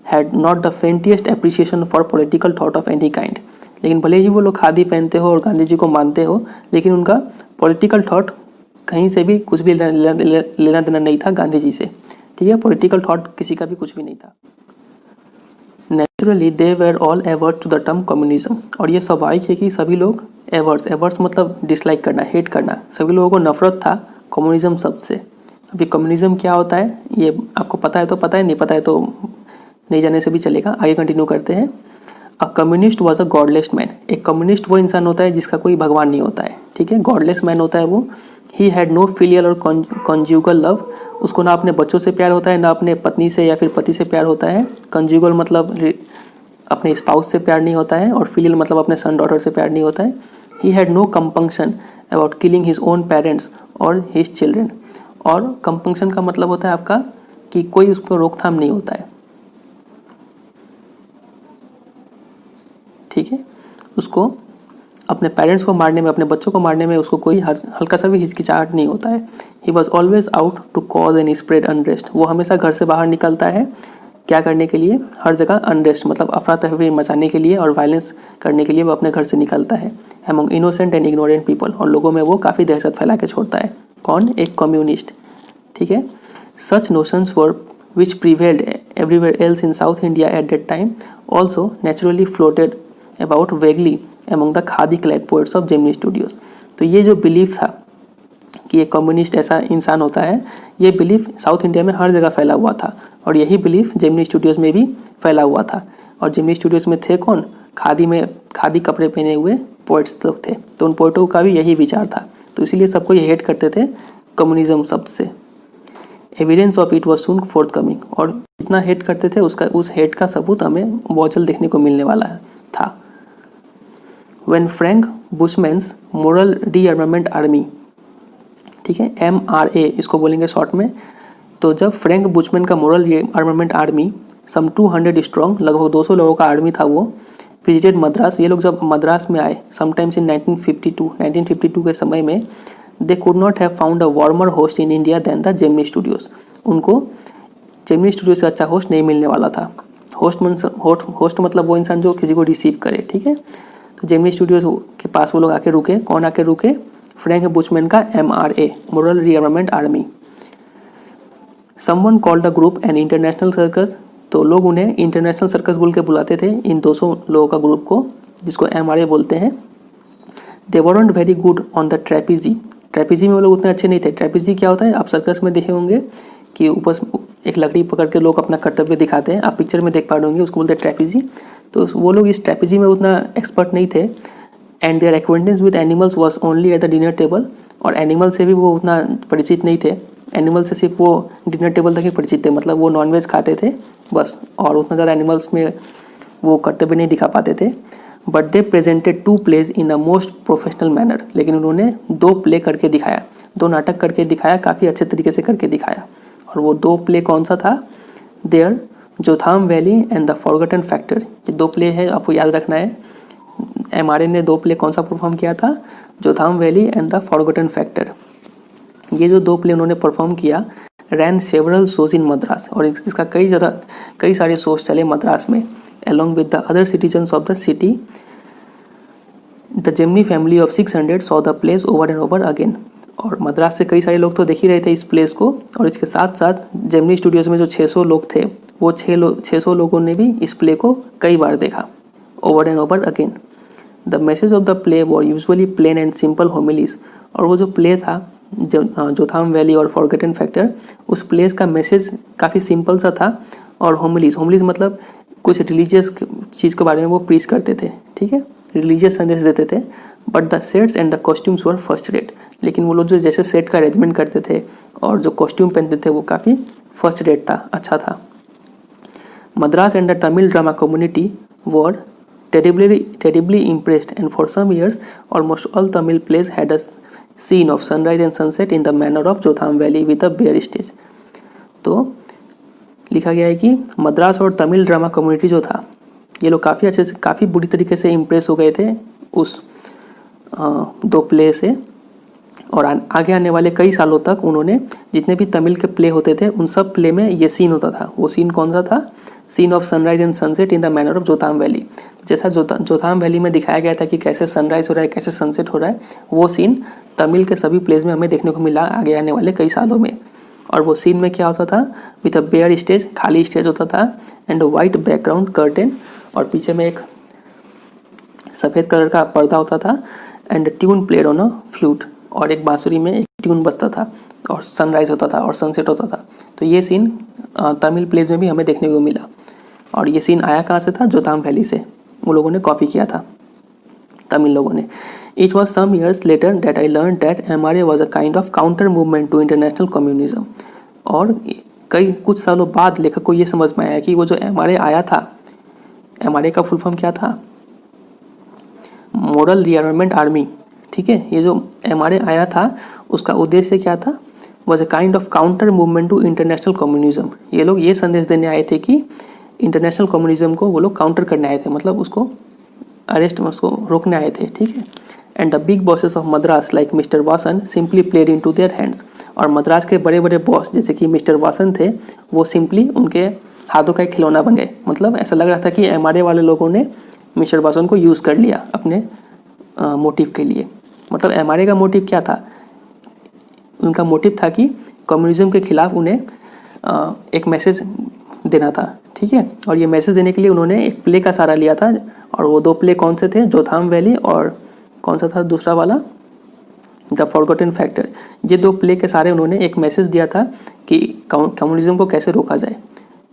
had not the faintest appreciation for political thought of any kind. लेकिन भले ही वो लोग खादी पहनते हो और गांधी जी को मानते हो, लेकिन उनका पॉलिटिकल थॉट कहीं से भी कुछ भी लेना देना नहीं था गांधी जी से, ठीक है। पॉलिटिकल थॉट किसी का भी कुछ भी नहीं था। Naturally they were all averse to the term communism. और ये स्वाभाविक है कि सभी लोग एवर्स मतलब डिसलाइक करना, हेट करना, सभी लोगों को नफरत था कम्युनिज्म शब्द से। अभी कम्युनिज्म क्या होता है ये आपको पता है तो पता है, नहीं पता है तो नहीं जाने से भी चलेगा। आगे कंटिन्यू करते हैं। A communist was a godless man. एक कम्युनिस्ट वो इंसान होता है जिसका कोई भगवान नहीं होता है, ठीक है। गॉडलेस मैन होता है वो। ही हैड नो फिलियल और कंज्यूगल लव। उसको ना अपने बच्चों से प्यार होता है, ना अपने पत्नी से या फिर पति से प्यार होता है। कंज्यूगल मतलब अपने स्पाउस से प्यार नहीं होता है और फिलियल मतलब अपने सन डॉटर से प्यार नहीं होता है। He had no compunction about killing his own parents और हिज चिल्ड्रेन। और कंपंक्शन का मतलब होता है आपका कि कोई उसको रोकथाम नहीं होता है, ठीक है। उसको अपने पेरेंट्स को मारने में, अपने बच्चों को मारने में उसको कोई हल्का सा भी हिचकिचाहट नहीं होता है। He was always out to cause and spread unrest. वो हमेशा घर से बाहर निकलता है क्या करने के लिए, हर जगह अनरेस्ट मतलब अफरा तफरी मचाने के लिए और वायलेंस करने के लिए वो अपने घर से निकलता है। Among innocent and ignorant people. और लोगों में वो काफ़ी दहशत फैला के छोड़ता है। कौन? एक कम्युनिस्ट, ठीक है। Such notions were which prevailed everywhere else in South India at that time also naturally floated about vaguely among the khadi clad poets of Gemini studios. तो ये जो बिलीफ था कि एक कम्युनिस्ट ऐसा इंसान होता है, ये बिलीफ साउथ इंडिया में हर जगह फैला हुआ था और यही बिलीफ जेमिनी स्टूडियोज़ में भी फैला हुआ था। और जेमिनी स्टूडियोज़ में थे कौन? खादी कपड़े पहने हुए पोइट्स लोग थे। तो उन पोइटों का भी यही विचार था, तो इसीलिए सबको ये हेट करते थे कम्युनिज्म शब्द से। Evidence of it was soon fourth coming. और इतना हेट करते थे उस हेट का सबूत हमें बहुत जल्द देखने को मिलने वाला था। When Frank Bushman's moral rearmament army, ठीक है, MRA इसको बोलेंगे शॉर्ट में, तो जब फ्रैंक बुचमैन का मोरल रिआर्मामेंट आर्मी सम 200 स्ट्रॉन्ग, लगभग 200 लोगों का आर्मी था वो, विजिटेड मद्रास, ये लोग जब मद्रास में आए समटाइम्स इन 1952 के समय में, they could not have found a warmer host in India than the Gemini Studios. उनको जेमिनी स्टूडियो से अच्छा होस्ट नहीं मिलने वाला था। होस्ट मतलब वो इंसान जो किसी को रिसीव करे, ठीक है। तो जेमिनी स्टूडियोज के पास वो लोग आके रुके। कौन आके रुके? फ्रैंक बुचमैन का MRA, moral rearmament army. Someone called the group an international circus, तो लोग उन्हें इंटरनेशनल सर्कस बोल के बुलाते थे इन 200 लोगों का ग्रुप को, जिसको MRA बोलते हैं। They weren't very good on the trapeze, trapeze में वो लोग उतने अच्छे नहीं थे। ट्रेपीजी क्या होता है? आप सर्कस में देखे होंगे कि ऊपर एक लकड़ी पकड़ के लोग अपना कर्तव्य दिखाते हैं, आप पिक्चर में देख पा रहे होंगे, उसको बोलते हैं ट्रेपीजी। तो वो लोग इस ट्रेपीजी में उतना एक्सपर्ट नहीं थे। And their acquaintance with animals was only at the dinner table, और एनिमल से भी वो उतना परिचित नहीं थे। एनिमल से सिर्फ वो डिनर टेबल तक ही परिचित थे, मतलब वो नॉनवेज खाते थे बस, और उतना ज़्यादा एनिमल्स में वो कर्तव्य नहीं दिखा पाते थे। But they presented 2 plays in the most professional manner, लेकिन उन्होंने 2 प्ले करके दिखाया, 2 नाटक करके दिखाया, काफ़ी अच्छे तरीके से करके दिखाया। और वो 2 प्ले कौन सा था? There Jotham Valley and the forgotten factor, ये 2 प्ले है, आपको याद रखना है। MRA ने 2 प्ले कौन सा परफॉर्म किया था? Jotham Valley and the forgotten factor. ये जो 2 प्ले उन्होंने परफॉर्म किया, ran several shows in Madras, और इसका कई सारे शोज चले मद्रास में। along with the other citizens of the city, the Gemini family of 600 saw the plays over and over again। और मद्रास से कई सारे लोग तो देख ही रहे थे इस प्लेस को, और इसके साथ साथ जेमिनी स्टूडियोज में जो 600 लोग थे, वो 600 लोगों ने भी इस प्ले को कई बार देखा, over and over again. The message of the play were usually plain and simple homilies, और वो जो प्ले था जोथाम वैली और फॉरगेटन फैक्टर, उस प्लेस का मैसेज काफ़ी सिंपल सा था। और होमिलीज मतलब कुछ रिलीजियस चीज़ के बारे में वो प्रीच करते थे, ठीक है, रिलीजियस संदेश देते थे। But the sets and the costumes were first rate, लेकिन वो लोग जो जैसे सेट का अरेंजमेंट करते थे और जो कॉस्ट्यूम पहनते थे वो काफ़ी फर्स्ट रेट था, अच्छा था। Madras and the Tamil drama community were terribly impressed, and for some years almost all Tamil plays had a scene of sunrise and sunset in the manner of Jotham Valley with a bare stage। तो लिखा गया है कि मद्रास और Tamil drama community जो था, ये लोग काफ़ी अच्छे से, काफ़ी बुरी तरीके से इम्प्रेस हो गए थे उस 2 प्ले से। और आगे आने वाले कई सालों तक उन्होंने जितने भी तमिल के प्ले होते थे उन सब प्ले में ये सीन होता था। वो सीन कौन सा था? Scene of sunrise and sunset in the manner of Jotham Valley. जैसा जोथाम वैली में दिखाया गया था कि कैसे सनराइज हो रहा है, कैसे सनसेट हो रहा है, वो सीन तमिल के सभी प्लेज में हमें देखने को मिला आगे आने वाले कई सालों में। और वो सीन में क्या होता था? विथ अ बेयर स्टेज, खाली स्टेज होता था, एंड वाइट बैकग्राउंड कर्टेन, और पीछे में एक सफ़ेद कलर का पर्दा होता था, and tune played on a flute, और एक बांसुरी में एक ट्यून बजता था, और सनराइज होता था और सनसेट होता था। तो ये सीन तमिल प्लेज में भी हमें देखने को मिला। और ये सीन आया कहाँ से था? जोथाम वैली से, वो लोगों ने कॉपी किया था, तमिल लोगों ने। It was some years later that I learn that MRA was a kind of counter movement to international communism. और कुछ सालों बाद लेखक को ये समझ में आया कि वो जो MRA आया था, MRA का फुल फॉर्म क्या था? मोरल रिआर्मामेंट आर्मी, ठीक है। ये जो MRA आया था उसका उद्देश्य क्या था? Was a kind of counter movement to international communism. ये लोग ये संदेश देने आए थे कि इंटरनेशनल कम्युनिज्म को वो लोग काउंटर करने आए थे, मतलब उसको उसको रोकने आए थे, ठीक है। And the big bosses of Madras like mister Vasan simply played into their hands. और मद्रास के बड़े बड़े बॉस जैसे कि मिस्टर वासन थे, वो सिंपली उनके हाथों का एक खिलौना बन गए। मतलब ऐसा लग रहा था कि MRA वाले लोगों ने मिस्टर वासन को यूज़ कर लिया अपने मोटिव के लिए। मतलब MRA का मोटिव क्या था? उनका मोटिव था कि कम्युनिज्म के खिलाफ उन्हें एक मैसेज देना था, ठीक है। और ये मैसेज देने के लिए उन्होंने एक प्ले का सहारा लिया था, और वो 2 प्ले कौन से थे? जोथाम वैली और कौन सा था दूसरा वाला? The forgotten factor. ये 2 प्ले के सहारे उन्होंने एक मैसेज दिया था कि कम्युनिज्म को कैसे रोका जाए,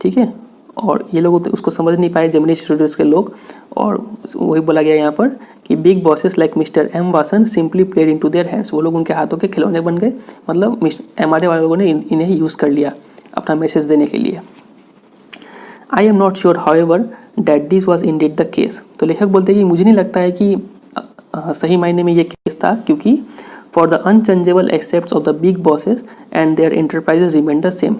ठीक है। और ये लोग उसको समझ नहीं पाए, जेमिनी स्टूडियोज के लोग, और वही बोला गया यहाँ पर कि big bosses like mister M Vasan simply played into their hands. वो लोग उनके हाथों के खिलौने बन गए, मतलब MRA वाले लोगों ने इन्हें यूज़ कर लिया अपना मैसेज देने के लिए। I am not sure however that this was Indeed the case. तो लेखक बोलते हैं कि मुझे नहीं लगता है कि सही मायने में ये केस था, क्योंकि for the unchangeable aspects of the big bosses and their enterprises remain the same.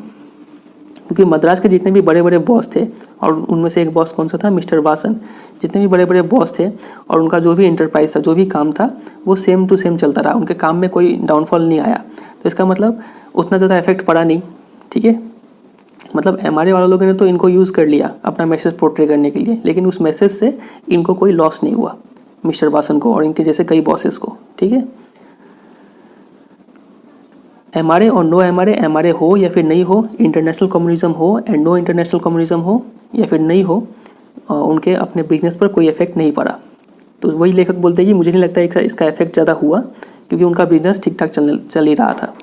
क्योंकि मद्रास के जितने भी बड़े बड़े बॉस थे, और उनमें से एक बॉस कौन सा था, मिस्टर वासन, जितने भी बड़े बड़े बॉस थे और उनका जो भी एंटरप्राइज था, जो भी काम था, वो सेम टू सेम चलता रहा, उनके काम में कोई डाउनफॉल नहीं आया। तो इसका मतलब उतना ज़्यादा इफेक्ट पड़ा नहीं, ठीक है। मतलब एमआरए वाले लोगों ने तो इनको यूज़ कर लिया अपना मैसेज पोर्ट्रे करने के लिए, लेकिन उस मैसेज से इनको कोई लॉस नहीं हुआ, मिस्टर वासन को और इनके जैसे कई बॉसेस को, ठीक है। एमआरए और नो एमआरए, एमआरए हो या फिर नहीं हो, इंटरनेशनल कम्युनिज्म हो एंड नो इंटरनेशनल कम्युनिज्म हो या फिर नहीं हो, उनके अपने बिजनेस पर कोई इफेक्ट नहीं पड़ा। तो वही लेखक बोलते हैं कि मुझे नहीं लगता इसका इफेक्ट ज़्यादा हुआ, क्योंकि उनका बिजनेस ठीक ठाक चल ही रहा था।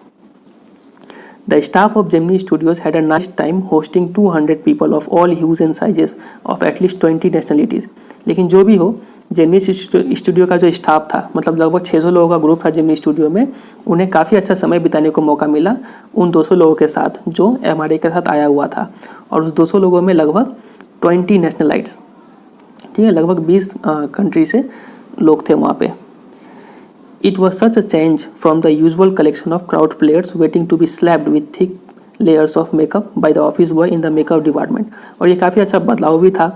The staff of Gemini Studios had a nice time hosting 200 people of all hues and sizes of at least 20 nationalities। लेकिन जो भी हो, जेमिनी स्टूडियो का जो स्टाफ था, मतलब लगभग 600 लोगों का ग्रुप था जेमिनी स्टूडियो में, उन्हें काफ़ी अच्छा समय बिताने को मौका मिला उन 200 लोगों के साथ जो एमआरए के साथ आया हुआ था। और उस 200 लोगों में लगभग 20 नेशनलाइट्स, ठीक है, लगभग 20 कंट्री से लोग थे वहाँ पे। It was such a change from the usual collection of crowd players waiting to be slapped with thick layers of makeup by the office boy in the makeup department। और ये काफ़ी अच्छा बदलाव भी था।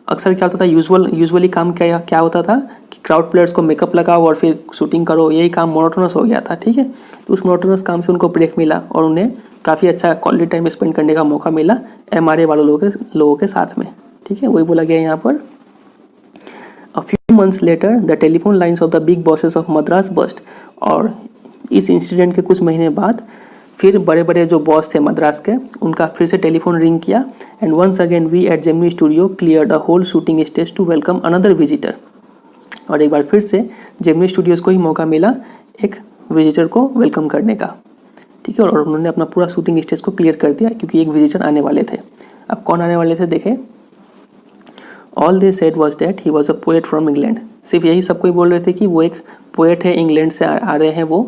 अक्सर क्या होता था, यूजुअली काम क्या होता था कि क्राउड प्लेयर्स को मेकअप लगाओ और फिर शूटिंग करो, यही काम मोनोटोनस हो गया था, ठीक है। तो उस मोनोटोनस काम से उनको ब्रेक मिला और उन्हें काफ़ी अच्छा क्वालिटी टाइम स्पेंड करने का मौका मिला एमआरए वाले लोगों के साथ में, ठीक है। वही बोला गया यहाँ पर। A few months later, the telephone lines of the big bosses of Madras burst। और इस इंसिडेंट के कुछ महीने बाद फिर बड़े बड़े जो बॉस थे मद्रास के, उनका फिर से टेलीफोन रिंग किया। And once again we at Gemini studio cleared a whole shooting stage to welcome another visitor. और एक बार फिर से जेमिनी स्टूडियोज़ को ही मौका मिला एक विजिटर को वेलकम करने का, ठीक है। और उन्होंने अपना पूरा शूटिंग स्टेज को क्लियर कर दिया क्योंकि एक विजिटर आने वाले थे। अब कौन आने वाले थे देखें। All they said was that he was a poet from England। सिर्फ यही सब कोई बोल रहे थे कि वो एक पोएट है, इंग्लैंड से आ रहे हैं वो।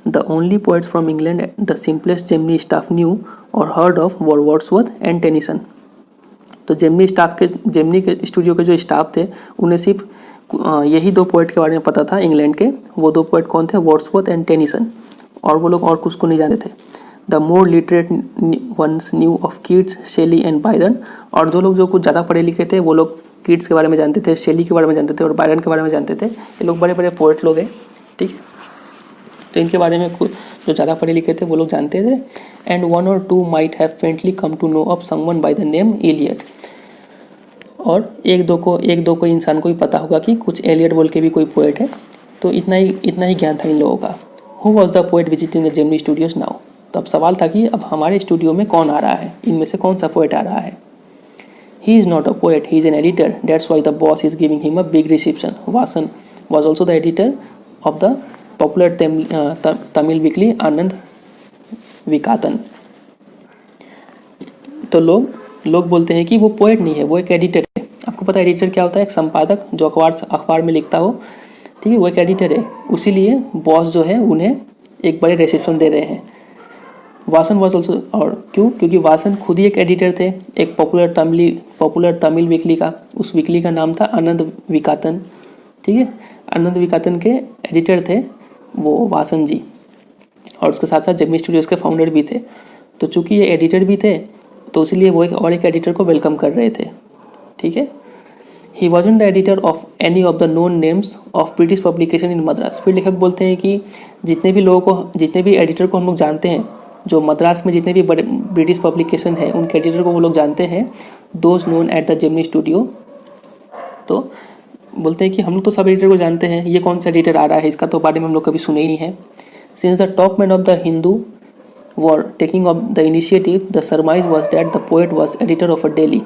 The only poets from England the simplest Gemini staff knew or heard of were Wordsworth and Tennyson। तो जेमिनी के स्टूडियो के जो स्टाफ थे, उन्हें सिर्फ यही दो पोएट के बारे में पता था इंग्लैंड के। वो दो पोएट कौन थे, वर्ड्सवर्थ एंड टेनिसन, और वो लोग और कुछ को नहीं जानते थे। The more literate ones knew of Keats, Shelley and Byron. और जो लोग जो कुछ ज़्यादा पढ़े लिखे थे वो लोग कीट्स के बारे में जानते थे, शेली के बारे में जानते थे और बायरन के बारे में जानते थे। ये लोग बड़े बड़े पोएट लोग हैं, ठीक है। तो इनके बारे में कुछ जो ज़्यादा पढ़े लिखे थे वो लोग जानते थे। And one or two might have faintly come to know of someone by the name Eliot. और एक दो को इंसान को ही पता होगा कि कुछ एलियट बोल के भी कोई पोएट है। तो इतना ही ज्ञान था इन लोगों का। Who was the poet visiting the Gemini studios now. तो अब सवाल था कि अब हमारे स्टूडियो में कौन आ रहा है, इनमें से कौन सा पोएट आ रहा है। He is not a poet, he is an editor. That's why the boss is giving him a big reception। Vasan was also the editor of the popular Tamil weekly Anand Vikatan। तो लोग बोलते हैं कि वो poet नहीं है, वो एक एडिटर है। आपको पता है एडिटर क्या होता है, एक संपादक जो अखबार में लिखता हो, ठीक है, वो एक एडिटर है। उसीलिए बॉस जो है उन्हें एक बड़े रिसेप्शन दे रहे हैं। वासन वॉज ऑल्सो, और क्योंकि वासन खुद ही एक एडिटर थे एक पॉपुलर तमिल वीकली का। उस वीकली का नाम था आनंद विकातन, ठीक है। आनंद विकातन के एडिटर थे वो वासन जी, और उसके साथ साथ जेमिनी स्टूडियोज़ के फाउंडर भी थे। तो चूँकि ये एडिटर भी थे तो इसलिए वो एक एडिटर को वेलकम कर रहे थे, ठीक है। He wasn't the editor of any of the known names of British publication in Madras. फिर लेखक बोलते हैं कि जितने भी एडिटर को हम लोग जानते हैं, जो मद्रास में जितने भी बड़े ब्रिटिश पब्लिकेशन है उनके एडिटर को वो लोग जानते हैं, those known at the Gemini studio. तो बोलते हैं कि हम लोग तो सब एडिटर को जानते हैं, ये कौन सा एडिटर आ रहा है इसका तो बारे में हम लोग कभी सुने ही नहीं है। Since the top man of the Hindu were taking of the initiative, the सरमाइज was that the poet was editor of a daily,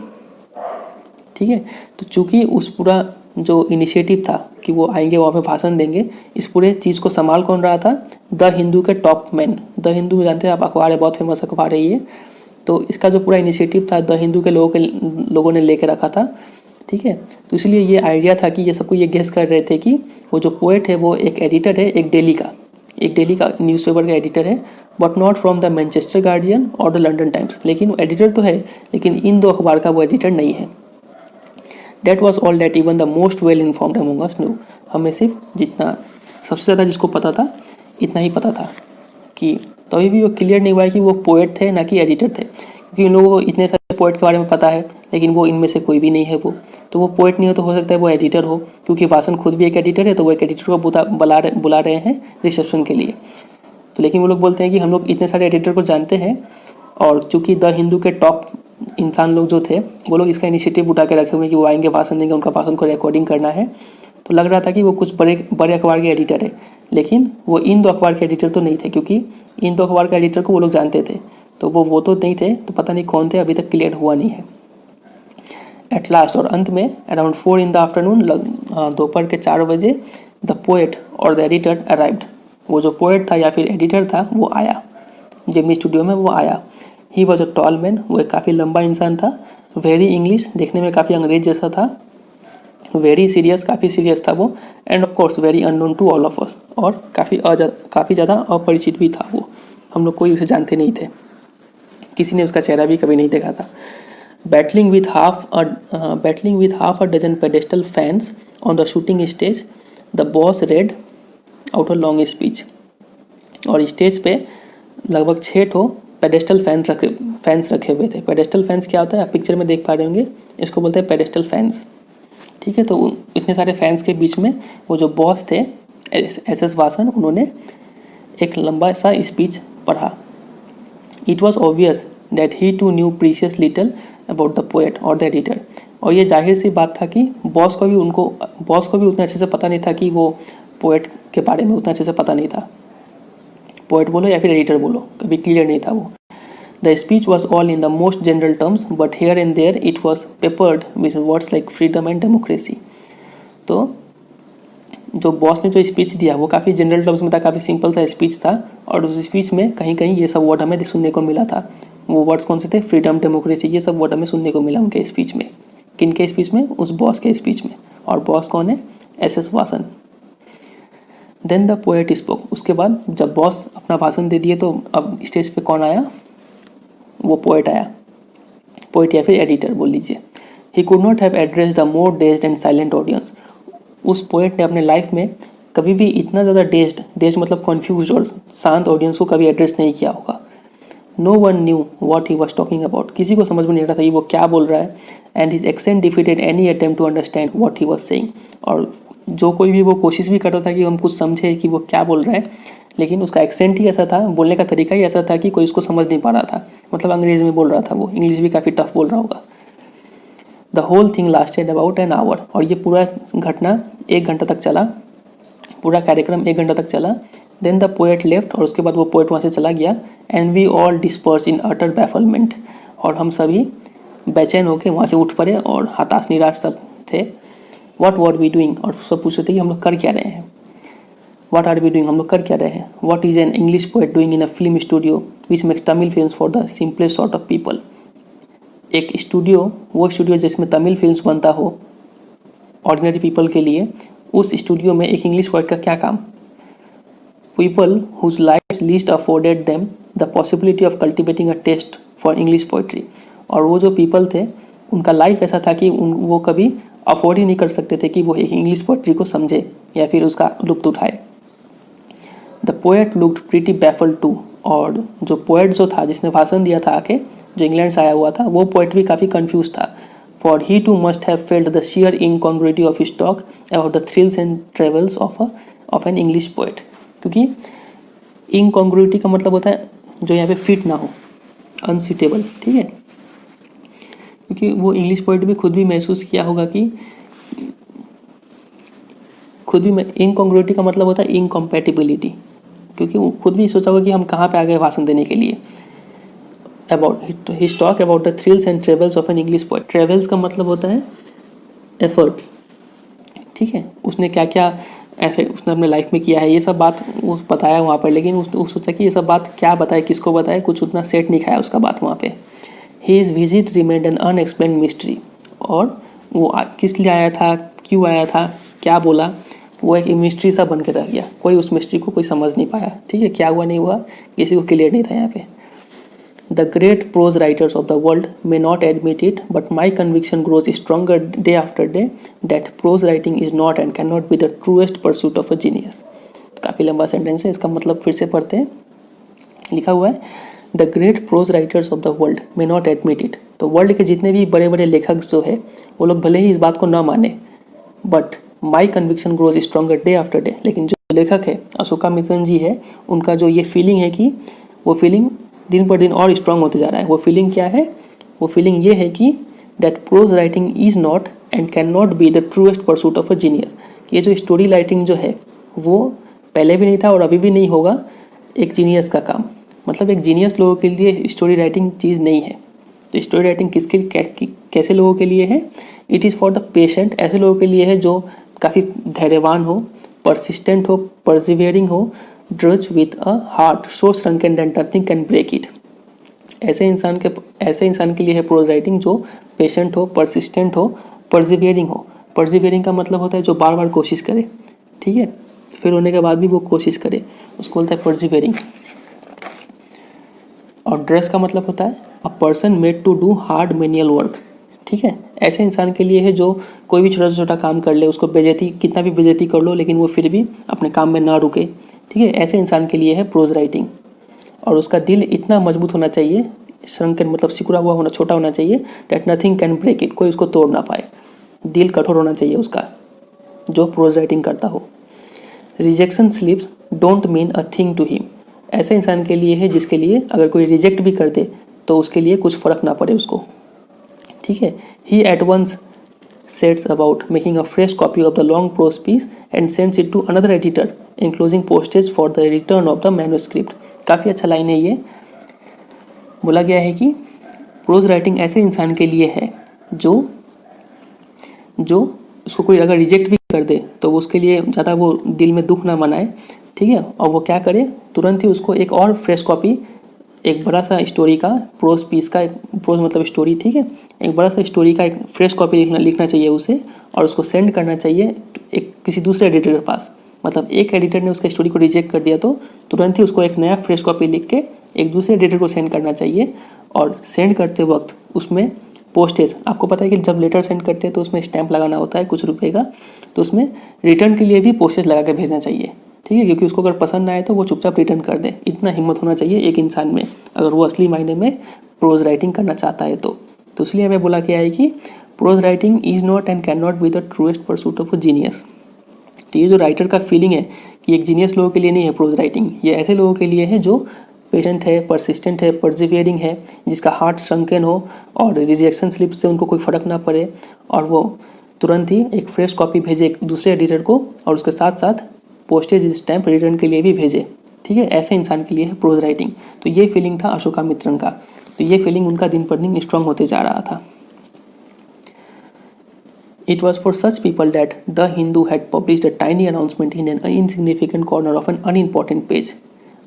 ठीक है। तो चूँकि उस पूरा जो इनिशिएटिव था कि वो आएंगे वहाँ पे भाषण देंगे, इस पूरे चीज़ को संभाल कौन रहा था, द हिंदू के टॉप मैन। द हिंदू जानते हैं आप, अखबार है, बहुत फेमस अखबार है ये। तो इसका जो पूरा इनिशिएटिव था द हिंदू के लोगों ने लेके रखा था, ठीक है। तो इसलिए ये आइडिया था कि ये सबको ये गेस कर रहे थे कि वो जो पोएट है वो एक एडिटर है, एक डेली का न्यूज़पेपर का एडिटर है, but not from the Manchester guardian और द लंडन टाइम्स। लेकिन वो एडिटर तो है, लेकिन इन दो अखबार का वो एडिटर नहीं है। That was all that even the most well informed among us knew। हमें सिर्फ जितना सबसे ज़्यादा जिसको पता था इतना ही पता था कि तभी भी वो क्लियर नहीं हुआ है कि वो पोएट थे ना कि एडिटर थे। क्योंकि उन लोगों को इतने सारे पोएट के बारे में पता है, लेकिन वो इनमें से कोई भी नहीं है। तो वो पोएट नहीं हो तो हो सकता है वो एडिटर हो, क्योंकि वासन खुद भी एक एडिटर है, तो वो एक एडिटर को बुला रहे हैं रिसेप्शन के लिए। तो लेकिन वो लोग बोलते हैं कि हम लोग इतने सारे एडिटर को जानते हैं, और चूँकि द हिंदू के टॉप इंसान लोग जो थे वो लोग इसका इनिशिएटिव उठा के रखे हुए हैं कि वो आएंगे, भाषण देंगे, उनका भाषण को रिकॉर्डिंग करना है। तो लग रहा था कि वो कुछ बड़े अखबार के एडिटर है, लेकिन वो इन दो अखबार के एडिटर तो नहीं थे, क्योंकि इन दो अखबार के एडिटर को वो लोग जानते थे। तो वो तो नहीं थे, तो पता नहीं कौन थे, अभी तक क्लियर हुआ नहीं है। एट लास्ट, और अंत में अराउंड 4 in the afternoon, दोपहर के 4 बजे, the poet or the editor arrived. वो जो पोएट था या फिर एडिटर था वो आया, जेमी स्टूडियो में वो आया। He was a tall man, वो एक काफ़ी लंबा इंसान था। वेरी इंग्लिश, देखने में काफ़ी अंग्रेज जैसा था। वेरी सीरियस, काफ़ी सीरियस था वो। And of course very unknown to all of us, और काफ़ी ज़्यादा अपरिचित भी था वो। हम लोग कोई उसे जानते नहीं थे, किसी ने उसका चेहरा भी कभी नहीं देखा था। Battling with half a dozen pedestal fans on the shooting stage, the boss read out a long speech. और स्टेज पे लगभग 6 ठो पेडेस्टल फैंस रखे हुए थे। पेडेस्टल फैंस क्या होता है, आप पिक्चर में देख पा रहे होंगे, इसको बोलते हैं पेडेस्टल फैंस। ठीक है, तो इतने सारे फैंस के बीच में वो जो बॉस थे एस वासन, उन्होंने एक लंबा सा स्पीच पढ़ा। It was obvious that he too knew precious little about the poet or the editor. और ये जाहिर सी बात था कि बॉस को भी उतना अच्छे से पता नहीं था, कि वो पोएट के बारे में उतना अच्छे से पता नहीं था। पोएट बोलो या फिर एडिटर बोलो, कभी क्लियर नहीं था वो। The speech was all in the most general terms, but here and there it was peppered with words like freedom and democracy. तो जो बॉस ने जो स्पीच दिया वो काफ़ी जनरल टर्म्स में था, काफ़ी सिंपल सा स्पीच था, और उस स्पीच में कहीं कहीं ये सब वर्ड हमें सुनने को मिला था। वो वर्ड्स कौन से थे, फ्रीडम, डेमोक्रेसी, ये सब वर्ड हमें सुनने को मिला उनके स्पीच में। किन के स्पीच में, उस बॉस के स्पीच में। और बॉस कौन है, S Vasan. Then the poet spoke. उसके बाद जब बॉस अपना भाषण दे दिए, तो अब स्टेज पे कौन आया, वो पोएट आया। पोएट या फिर एडिटर बोल लीजिए। He could not have addressed the more dazed and silent audience. उस पोएट ने अपने लाइफ में कभी भी इतना ज़्यादा डेज्ड मतलब कन्फ्यूज और शांत ऑडियंस को कभी एड्रेस नहीं किया होगा। No one knew what he was talking about. किसी को समझ में नहीं आ रहा था कि वो क्या बोल रहा है। And his accent defeated any attempt to understand what he was saying. और जो कोई भी वो कोशिश भी करता था कि हम कुछ समझे कि वो क्या बोल रहा है, लेकिन उसका एक्सेंट ही ऐसा था, बोलने का तरीका ही ऐसा था कि कोई उसको समझ नहीं पा रहा था। मतलब अंग्रेज़ी में बोल रहा था, वो इंग्लिश भी काफ़ी टफ बोल रहा होगा। The whole thing lasted about an hour. और ये पूरा घटना 1 घंटा तक चला, पूरा कार्यक्रम 1 घंटा तक चला। देन द पोएट लेफ्ट, और उसके बाद वो पोएट वहाँ से चला गया। एंड वी ऑल डिस्पर्स इन अटर बैफलमेंट। और हम सभी बेचैन होकर वहाँ से उठ पड़े और हताश निराश सब थे। What were we doing. और सब पूछ रहे थे कि हम लोग कर क्या रहे हैं। व्हाट आर वी डूइंग, हम लोग कर क्या रहे हैं। What is an English poet doing in a film studio which makes Tamil films for the simplest sort of people. एक स्टूडियो, वो स्टूडियो जिसमें तमिल फिल्म्स बनता हो ऑर्डिनरी पीपल के लिए, उस स्टूडियो में एक इंग्लिश पोएट का क्या काम। People whose life least afforded them the possibility of cultivating a taste for English poetry. और वो जो पीपल थे, उनका लाइफ ऐसा था कि वो कभी अफोर्ड ही नहीं कर सकते थे कि वो एक इंग्लिश पोइट्री को समझे या फिर उसका लुत्फ उठाए। The poet looked pretty baffled too. और जो पोएट जो था, जिसने भाषण दिया था आके, जो इंग्लैंड से आया हुआ था, वो पोएट भी काफ़ी कन्फ्यूज था। For he too must have felt the sheer incongruity of his talk about the thrills and travails of an English poet. क्योंकि इनकॉन्ग्रुइटी का मतलब होता है जो यहाँ पे फिट ना हो, अनसूटेबल। ठीक है, क्योंकि वो इंग्लिश पोएट भी खुद भी महसूस किया होगा कि इनकॉन्ग्रुइटी का मतलब होता है इनकम्पैटिबिलिटी, क्योंकि वो खुद भी सोचा होगा कि हम कहाँ पे आ गए भाषण देने के लिए। About his talk about the thrills and travails of an English poet. Travels का मतलब होता है एफर्ट्स। ठीक है, उसने क्या क्या उसने अपने लाइफ में किया है, ये सब बात वो बताया वहाँ पर। लेकिन उसने सोचा कि ये सब बात क्या बताए, किसको बताए, कुछ उतना सेट नहीं खाया उसका बात वहाँ पे। His visit remained an unexplained mystery. और वो किस लिए आया था, क्यों आया था, क्या बोला, वो एक मिस्ट्री सा बन के रह गया। कोई उस मिस्ट्री को कोई समझ नहीं पाया। ठीक है, क्या हुआ नहीं हुआ किसी को क्लियर नहीं था यहाँ पे। The great prose writers of the world may not admit it, but my conviction grows stronger day after day that prose writing is not and cannot be the truest pursuit of a genius. काफ़ी लंबा sentence है, इसका मतलब फिर से पढ़ते हैं। लिखा हुआ है, the great prose writers of the world may not admit it. तो वर्ल्ड के जितने भी बड़े बड़े लेखक जो है वो लोग भले ही इस बात को ना माने, but my conviction grows stronger day after day. लेकिन जो लेखक है अशोका मिश्रन जी है, उनका जो ये फीलिंग है कि वो फीलिंग दिन पर दिन और स्ट्रांग होते जा रहा है। वो फीलिंग क्या है? वो फीलिंग ये है कि that pros writing is not and can not be the truest pursuit of a genius. ये जो स्टोरी राइटिंग जो है वो पहले भी नहीं था और अभी भी नहीं होगा एक जीनियस का काम। मतलब एक जीनियस लोगों के लिए स्टोरी राइटिंग चीज़ नहीं है। तो स्टोरी राइटिंग किसके कैसे लोगों के लिए है? It is for the patient. ऐसे लोगों के लिए है जो काफ़ी धैर्यवान हो, परसिस्टेंट हो, परसिवियरिंग हो, drudge with a heart so shrunken that nothing can break it. ऐसे इंसान के लिए है प्रोज राइटिंग जो पेशेंट हो, परसिस्टेंट हो, परसिवियरिंग हो। परसिवियरिंग का मतलब होता है जो बार बार कोशिश करे, ठीक है, फिर होने के बाद भी वो कोशिश करे, उसको बोलता है परसिवियरिंग। और ड्रज का मतलब होता है a person made to do hard manual work, ठीक है। ऐसे इंसान के लिए है जो कोई भी छोटा से छोटा काम कर ले, उसको बेइज्जती कितना भी बेइज्जती कर लो लेकिन वो फिर भी अपने काम में ना रुके, ठीक है। ऐसे इंसान के लिए है प्रोज राइटिंग। और उसका दिल इतना मजबूत होना चाहिए, श्रंकन मतलब सिकुड़ा हुआ होना, छोटा होना चाहिए, that nothing can break it, कोई उसको तोड़ ना पाए। दिल कठोर होना चाहिए उसका जो प्रोज राइटिंग करता हो। Rejection slips don't mean a thing to him. ऐसे इंसान के लिए है जिसके लिए अगर कोई रिजेक्ट भी कर दे तो उसके लिए कुछ फ़र्क ना पड़े उसको, ठीक है। He at once sets about making a fresh copy of the long prose piece and sends it to another editor enclosing postage for the return of the manuscript। काफ़ी अच्छा लाइन है ये। बोला गया है कि प्रोज राइटिंग ऐसे इंसान के लिए है जो उसको कोई अगर रिजेक्ट भी कर दे तो उसके लिए ज़्यादा वो दिल में दुख ना मनाए, ठीक है। और वो क्या करे, तुरंत ही उसको एक और फ्रेश कॉपी, एक बड़ा सा स्टोरी का प्रोज पीस का, एक प्रोज मतलब स्टोरी, ठीक है, एक बड़ा सा स्टोरी का एक फ्रेश कॉपी लिखना चाहिए उसे और उसको सेंड करना चाहिए एक किसी दूसरे एडिटर के पास। मतलब एक एडिटर ने उसका स्टोरी को रिजेक्ट कर दिया तो तुरंत ही उसको एक नया फ्रेश कॉपी लिख के एक दूसरे एडिटर को सेंड करना चाहिए। और सेंड करते वक्त उसमें पोस्टेज, आपको पता है कि जब लेटर सेंड करते हैं तो उसमें स्टैंप लगाना होता है कुछ रुपए का, तो उसमें रिटर्न के लिए भी पोस्टेज लगा के भेजना चाहिए, ठीक है, क्योंकि उसको अगर पसंद ना आए तो वो चुपचाप रिटर्न कर दे। इतना हिम्मत होना चाहिए एक इंसान में अगर वो असली मायने में प्रोज राइटिंग करना चाहता है तो इसलिए हमें बोला गया है कि pros writing is not and can not be the truest pursuit of a genius. तो ये जो राइटर का फीलिंग है कि एक जीनियस लोगों के लिए नहीं है प्रोज राइटिंग, ये ऐसे लोगों के लिए है जो पेशेंट है, परसिस्टेंट है, परसिवियरिंग है, जिसका हार्ट श्रंकन हो और रिजेक्शन स्लिप से उनको कोई फ़र्क ना पड़े और वो तुरंत ही एक फ्रेश कॉपी भेजे एक दूसरे एडिटर को और उसके साथ साथ पोस्टेज स्टैंप रिटर्न के लिए भी भेजे, ठीक है। ऐसे इंसान के लिए है प्रोज राइटिंग। तो ये फीलिंग था अशोका मित्रन का, तो ये फीलिंग उनका दिन पर दिन स्ट्रांग होते जा रहा था। It was for such people that The Hindu had published a tiny announcement in an insignificant corner of an unimportant page,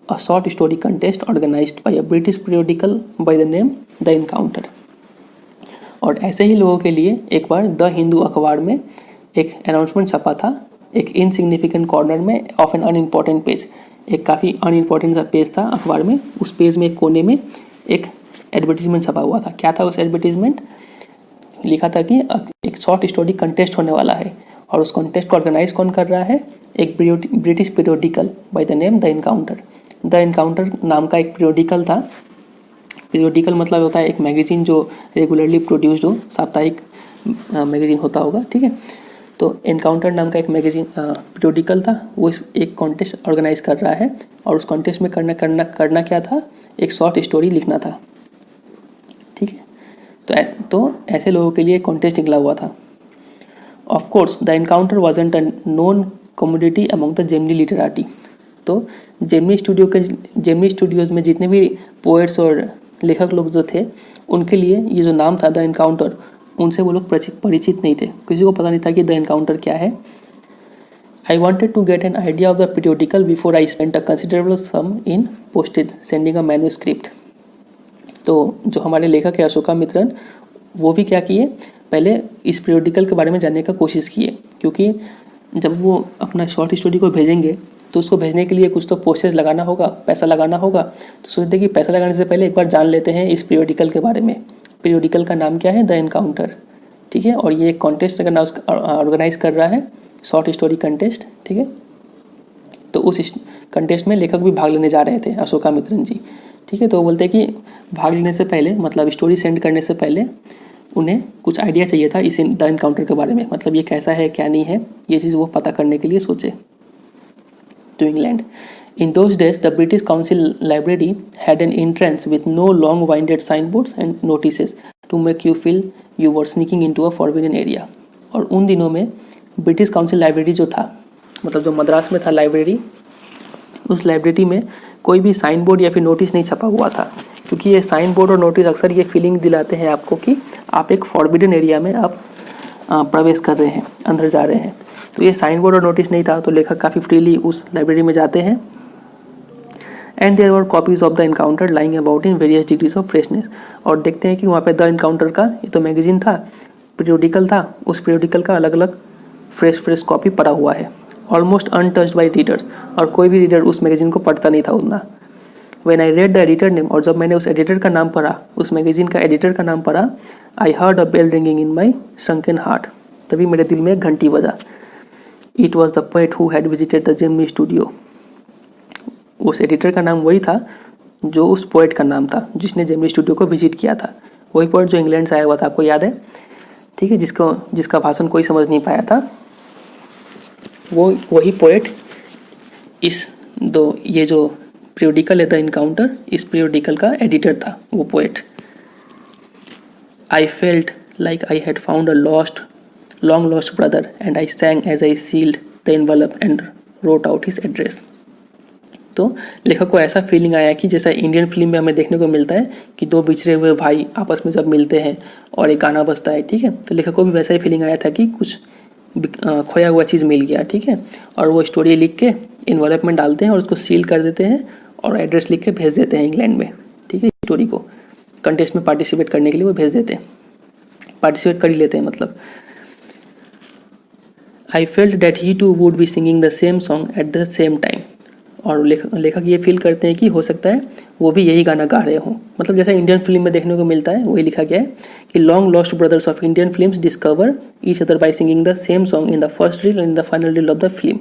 a short story contest organized by a British periodical by the name The Encounter। और ऐसे ही लोगों के लिए एक बार the Hindu अखबार में एक announcement छपा था, एक इनसिग्निफिकेंट कॉर्नर में ऑफ एन अनइम्पॉर्टेंट पेज। एक काफ़ी अनइम्पॉर्टेंट सा पेज था अखबार में, उस पेज में एक कोने में एक एडवर्टीजमेंट छपा हुआ था। क्या था उस एडवर्टीजमेंट? लिखा था कि एक शॉर्ट स्टोरी कंटेस्ट होने वाला है और उस कंटेस्ट को ऑर्गेनाइज कौन कर रहा है? एक British periodical bye the name the encounter. The encounter नाम का एक पीरियोडिकल था। पीरियोडिकल मतलब होता है एक मैगजीन जो रेगुलरली प्रोड्यूस्ड हो, साप्ताहिक मैगजीन होता होगा, ठीक है। तो एनकाउंटर नाम का एक मैगजीन पीरियोडिकल था, वो इस एक कॉन्टेस्ट ऑर्गेनाइज कर रहा है और उस कॉन्टेस्ट में करना क्या था? एक शॉर्ट स्टोरी लिखना था, ठीक है। तो ऐसे लोगों के लिए कॉन्टेस्ट निकला हुआ था। Of course the encounter wasn't a known commodity among the Gemini literati. तो जेमिनी स्टूडियोज़ में जितने भी पोएट्स और लेखक लोग जो थे उनके लिए ये जो नाम था द एनकाउंटर, उनसे वो लोग परिचित नहीं थे, किसी को पता नहीं था कि द एनकाउंटर क्या है। I wanted to get an idea of the periodical before I spent a considerable sum in postage sending a manuscript. तो जो हमारे लेखक है अशोका मित्रन, वो भी क्या किए, पहले इस पीरियोडिकल के बारे में जानने का कोशिश किए, क्योंकि जब वो अपना शॉर्ट स्टोरी को भेजेंगे तो उसको भेजने के लिए कुछ तो प्रोसेस लगाना होगा, पैसा लगाना होगा। तो सोचते कि पैसा लगाने से पहले एक बार जान लेते हैं इस पीरियोडिकल के बारे में। पीरियोडिकल का नाम क्या है? द एनकाउंटर, ठीक है। और ये एक कॉन्टेस्ट ऑर्गेनाइज कर रहा है, शॉर्ट स्टोरी कंटेस्ट, ठीक है। तो उस कंटेस्ट में लेखक भी भाग लेने जा रहे थे, अशोका मित्रन जी। ठीक है। तो वो बोलते हैं कि भाग लेने से पहले, मतलब स्टोरी सेंड करने से पहले उन्हें कुछ आइडिया चाहिए था इस द इनकाउंटर के बारे में, मतलब ये कैसा है क्या नहीं है, ये चीज़ वो पता करने के लिए सोचे। To England. In those days, the British Council Library had an entrance with no long-winded signboards and notices to make you feel you were sneaking into a forbidden area. और उन दिनों में ब्रिटिश काउंसिल लाइब्रेरी जो था, मतलब जो मद्रास में था लाइब्रेरी, उस लाइब्रेरी में कोई भी साइन बोर्ड या फिर नोटिस नहीं छपा हुआ था, क्योंकि ये साइन बोर्ड और नोटिस अक्सर ये फीलिंग दिलाते हैं आपको कि आप एक फॉरबिडन एरिया में आप प्रवेश कर रहे हैं, अंदर जा रहे हैं। तो ये साइन बोर्ड और नोटिस नहीं था, तो लेखक काफ़ी फ्रीली उस लाइब्रेरी में जाते हैं। And there were copies of the Encounter lying about in various degrees of freshness. और देखते हैं कि वहाँ पे द इनकाउंटर का, ये तो मैगजीन था, पीरियोडिकल था, उस पीरियोडिकल का अलग अलग फ्रेश कॉपी पड़ा हुआ है, ऑलमोस्ट अनटच्ड बाई रीडर्स, और कोई भी रीडर उस मैगजीन को पढ़ता नहीं था उतना। When I read the editor name, और जब मैंने उस एडिटर का नाम पढ़ा, उस मैगजीन का एडिटर का नाम पढ़ा, I heard a bell ringing in my sunken heart, तभी मेरे दिल में एक घंटी बजा। It was the poet who had visited the Gemini studio. उस एडिटर का नाम वही था जो उस पोएट का नाम था जिसने जेमिनी स्टूडियो को विजिट किया था। वही पोएट जो इंग्लैंड से आया हुआ था, आपको याद है, ठीक है, जिसका भाषण कोई समझ नहीं पाया था, वही पोएट ये जो पीरियोडिकल है द इनकाउंटर, इस पीरियोडिकल का एडिटर था वो poet. I felt like I had found a long lost brother and I sang as I sealed the envelope and wrote out his address। तो लेखक को ऐसा फीलिंग आया कि जैसा इंडियन फिल्म में हमें देखने को मिलता है कि दो बिछड़े हुए भाई आपस में जब मिलते हैं और एक गाना बजता है, ठीक है, तो लेखक को भी वैसा ही फीलिंग आया था कि कुछ खोया हुआ चीज़ मिल गया, ठीक है। और वो स्टोरी लिख के इन्वेलप में डालते हैं और उसको सील कर देते हैं और एड्रेस लिख के भेज देते हैं इंग्लैंड में, ठीक है। स्टोरी को कंटेस्ट में पार्टिसिपेट करने के लिए वो भेज देते हैं, पार्टिसिपेट कर ही लेते हैं मतलब। I felt that he too would be singing the same song at the same time. और लेखक ये फील करते हैं कि हो सकता है वो भी यही गाना गा रहे हों, मतलब जैसा इंडियन फिल्म में देखने को मिलता है वही लिखा गया है कि long lost brothers of Indian films discover each other by singing the same song in the first reel and in the final reel of the film.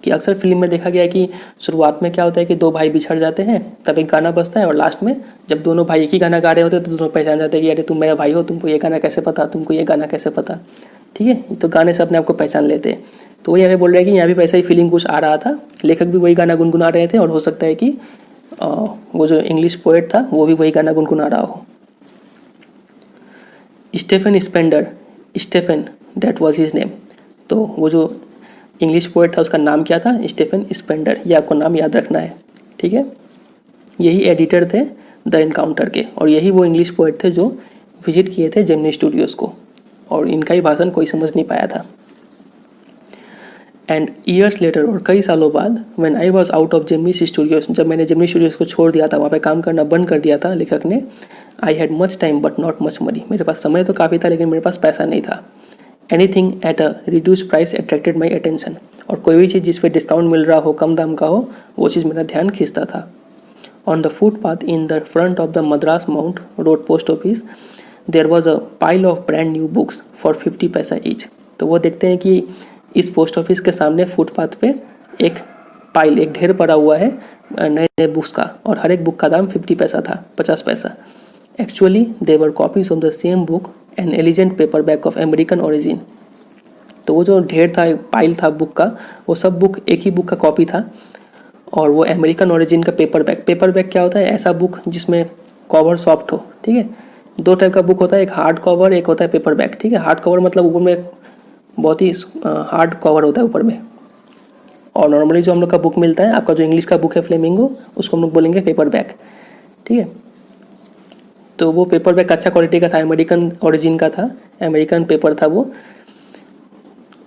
कि अक्सर फिल्म में देखा गया है कि शुरुआत में क्या होता है कि दो भाई बिछड़ जाते हैं, तब एक गाना बजता है, और लास्ट में जब दोनों भाई एक ही गाना गा रहे होते हैं तो दोनों पहचान जाते हैं कि अरे तुम मेरा भाई हो, तुमको ये गाना कैसे पता, तुमको ये गाना कैसे पता, ठीक है। तो गाने से अपने आप को पहचान लेते हैं। तो वो यहाँ पे बोल रहे हैं कि यहाँ भी वैसा ही फीलिंग कुछ आ रहा था, लेखक भी वही गाना गुनगुना रहे थे और हो सकता है कि वो जो इंग्लिश पोएट था वो भी वही गाना गुनगुना रहा हो। Stephen that was his name. तो वो जो इंग्लिश पोएट था उसका नाम क्या था, स्टेफन स्पेंडर, ये आपको नाम याद रखना है, ठीक है। यही एडिटर थे द इनकाउंटर के, और यही वो इंग्लिश पोएट थे जो विजिट किए थे जेमिनी स्टूडियोज़ को, और इनका ही भाषण कोई समझ नहीं पाया था। एंड ईयर्स लेटर, और कई सालों बाद, when I was out of Gemini studios, जब मैंने जेमिनी स्टूडियोज़ को छोड़ दिया था, वहाँ पे काम करना बंद कर दिया था लेखक ने, I had much time but not much money, मेरे पास समय तो काफ़ी था लेकिन मेरे पास पैसा नहीं था। Anything at a reduce price attracted my attention, और कोई भी चीज़ जिस पे डिस्काउंट मिल रहा हो, कम दाम का हो, वो चीज़ मेरा ध्यान खींचता था। On the footpath in the front of the Madras Mount Road post office there was a pile of brand new books for 50 paisa each. तो वो देखते हैं कि इस पोस्ट ऑफिस के सामने फुटपाथ पे एक पाइल, एक ढेर पड़ा हुआ है नए नए बुक्स का, और हर एक बुक का दाम 50 पैसा था, 50 paisa. Actually they were copies of the same book an elegant paperback of American origin. तो वो जो ढेर था, पाइल था बुक का, वो सब बुक एक ही बुक का कॉपी था, और वो अमेरिकन ओरिजिन का पेपर बैक। पेपर बैक क्या होता है, ऐसा बुक जिसमें कवर सॉफ्ट हो, ठीक है। दो टाइप का बुक होता है, एक हार्ड कवर, एक होता है पेपर बैक, ठीक है। हार्ड कवर मतलब ऊपर में बहुत ही हार्ड कवर होता है ऊपर में, और नॉर्मली जो हम लोग का बुक मिलता है, आपका जो इंग्लिश का बुक है फ्लेमिंगो, उसको हम लोग बोलेंगे पेपर बैक, ठीक है। तो वो पेपर बैक अच्छा क्वालिटी का था, अमेरिकन ओरिजिन का था, अमेरिकन पेपर था वो।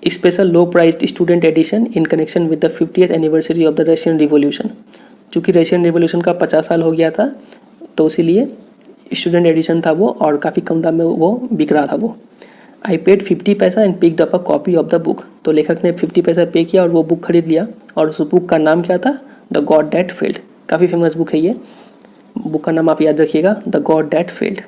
Special low priced student edition in connection with the 50th anniversary of the Russian revolution. चूँकि रशियन रिवॉल्यूशन का 50 साल हो गया था, तो इसीलिए स्टूडेंट एडिशन था वो, और काफ़ी कम दाम में वो बिक रहा था वो। आई पेड 50 पैसा and picked up a copy of the book. तो लेखक ने 50 पैसा पे किया और वो बुक खरीद लिया, और उस बुक का नाम क्या था, द गॉड डैट फेल्ड। काफ़ी फेमस बुक है ये, बुक का नाम आप याद रखिएगा, the God that failed.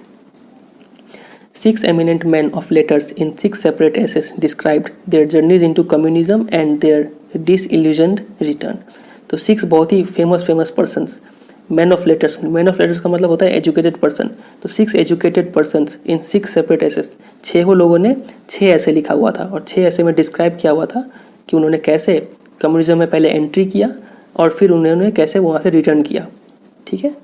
6 eminent men of letters in 6 separate essays described their journeys into communism and their disillusioned return। तो 6 बहुत ही famous persons man of letters का मतलब होता है एजुकेटेड पर्सन। तो 6 educated persons in 6 separate essays, 6 लोगों ने 6 ऐसे लिखा हुआ था और 6 ऐसे में डिस्क्राइब किया हुआ था कि उन्होंने कैसे कम्युनिज्म में पहले एंट्री किया और फिर उन्होंने कैसे वहाँ से रिटर्न किया। ठीक है,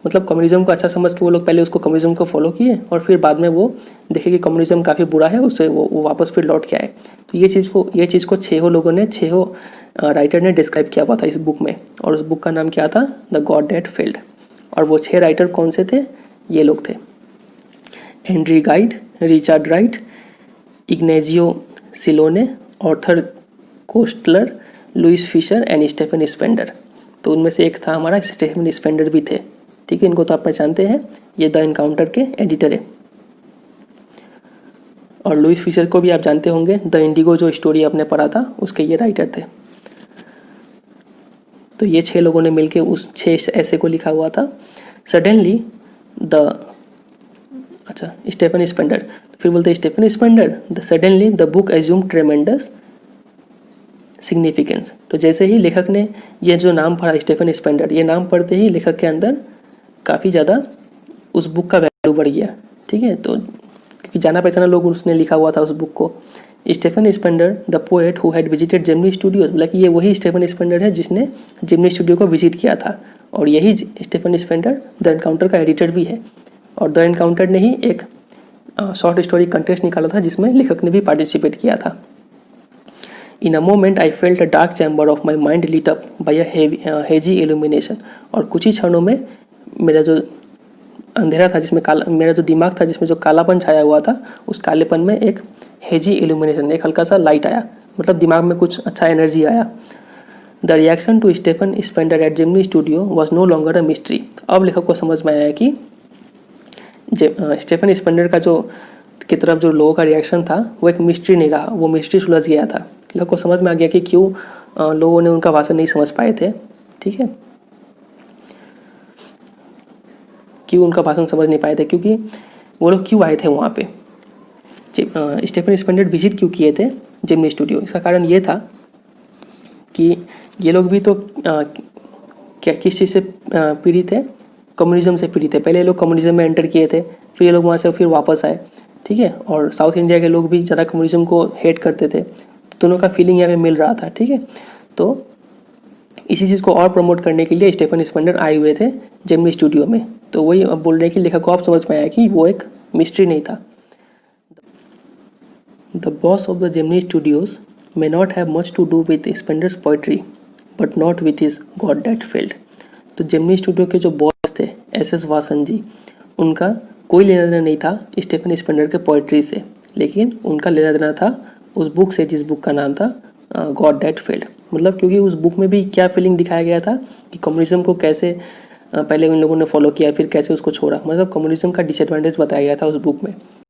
मतलब कम्युनिज्म को अच्छा समझ के वो लोग पहले उसको कम्युनिज्म को फॉलो किए और फिर बाद में वो देखे कि कम्युनिज्म काफ़ी बुरा है, उससे वो वापस फिर लौट के आए। तो ये चीज़ को 6 लोगों ने 6 राइटर ने डिस्क्राइब किया हुआ था इस बुक में, और उस बुक का नाम क्या था, द गॉड दैट फेल्ड। और वो 6 राइटर कौन से थे, ये लोग थे Henry Gide, Richard Wright, Ignazio Silone, Arthur Koestler, Louis Fischer and Stephen Spender. तो उनमें से एक था हमारा स्टेफन स्पेंडर भी थे। ठीक है, इनको तो आप पहचानते हैं, ये द एनकाउंटर के एडिटर है। और लुइस फिशर को भी आप जानते होंगे, द इंडिगो जो स्टोरी आपने पढ़ा था उसके ये राइटर थे। तो ये 6 लोगों ने मिलके उस 6 ऐसे को लिखा हुआ था। सडनली स्टेफन स्पेंडर, फिर बोलते हैं Stephen Spender, suddenly the book assume tremendous significance. तो जैसे ही लेखक ने ये जो नाम पढ़ा स्टेफन स्पेंडर, ये नाम पढ़ते ही लेखक के अंदर काफ़ी ज़्यादा उस बुक का वैल्यू बढ़ गया। ठीक है, तो क्योंकि जाना पहचाना लोग उसने लिखा हुआ था उस बुक को। Stephen Spender the poet who had visited Gemini studio, बोला कि ये वही स्टेफन स्पेंडर है जिसने जेमिनी स्टूडियो को विजिट किया था, और यही स्टेफन स्पेंडर द एनकाउंटर का एडिटर भी है। और द एनकाउंटर ने ही एक शॉर्ट स्टोरी कंटेस्ट निकाला था जिसमें लेखक ने भी पार्टिसिपेट किया था। In a moment I felt a dark chamber of my mind lit up by a hazy illumination. और कुछ ही क्षणों में मेरा जो अंधेरा था, जिसमें मेरा जो दिमाग था जिसमें जो कालापन छाया हुआ था, उस कालेपन में एक हेजी इल्यूमिनेशन, एक हल्का सा लाइट आया, मतलब दिमाग में कुछ अच्छा एनर्जी आया। The reaction to Stephen Spender at Gemini studio was no longer a mystery. अब लेखक को समझ में आया कि स्टेफन स्पेंडर का की तरफ जो लोगों का रिएक्शन था वो एक मिस्ट्री नहीं रहा, वो मिस्ट्री सुलझ गया था। लेखक को समझ में आ गया कि क्यों लोगों ने उनका भाषण नहीं समझ पाए थे। ठीक है, क्यों उनका भाषण समझ नहीं पाए थे, क्योंकि वो लोग क्यों आए थे वहाँ पे, स्टेफन स्पेंडर विजिट क्यों किए थे जेमिनी स्टूडियो। इसका कारण ये था कि ये लोग भी तो क्या किस चीज़ से पीड़ित थे, कम्युनिज्म से पीड़ित थे। पहले ये लोग कम्युनिज्म में एंटर किए थे, फिर ये लोग वहाँ से फिर वापस आए। ठीक है, और साउथ इंडिया के लोग भी ज़्यादा कम्युनिज्म को हेट करते थे, तो दोनों का फीलिंग यहाँ पे मिल रहा था। ठीक है, तो इसी चीज़ को और प्रमोट करने के लिए स्टेफन स्पेंडर आए हुए थे जेमिनी स्टूडियो में। तो वही अब बोल रहे हैं कि लेखक को आप समझ में आया कि वो एक मिस्ट्री नहीं था। The boss of the Gemini studios may not have much to do with Spender's poetry, but not with his God that failed। तो जेमिनी स्टूडियो के जो बॉस थे SS वासन जी, उनका कोई लेना देना नहीं था स्टेफन स्पेंडर के पोइट्री से, लेकिन उनका लेना देना था उस बुक से जिस बुक का नाम था गॉड दैट फेल्ड। मतलब क्योंकि उस बुक में भी क्या फीलिंग दिखाया गया था कि कम्युनिज्म को कैसे पहले उन लोगों ने फॉलो किया, फिर कैसे उसको छोड़ा, मतलब कम्युनिज्म का डिसएडवांटेज बताया गया था उस बुक में।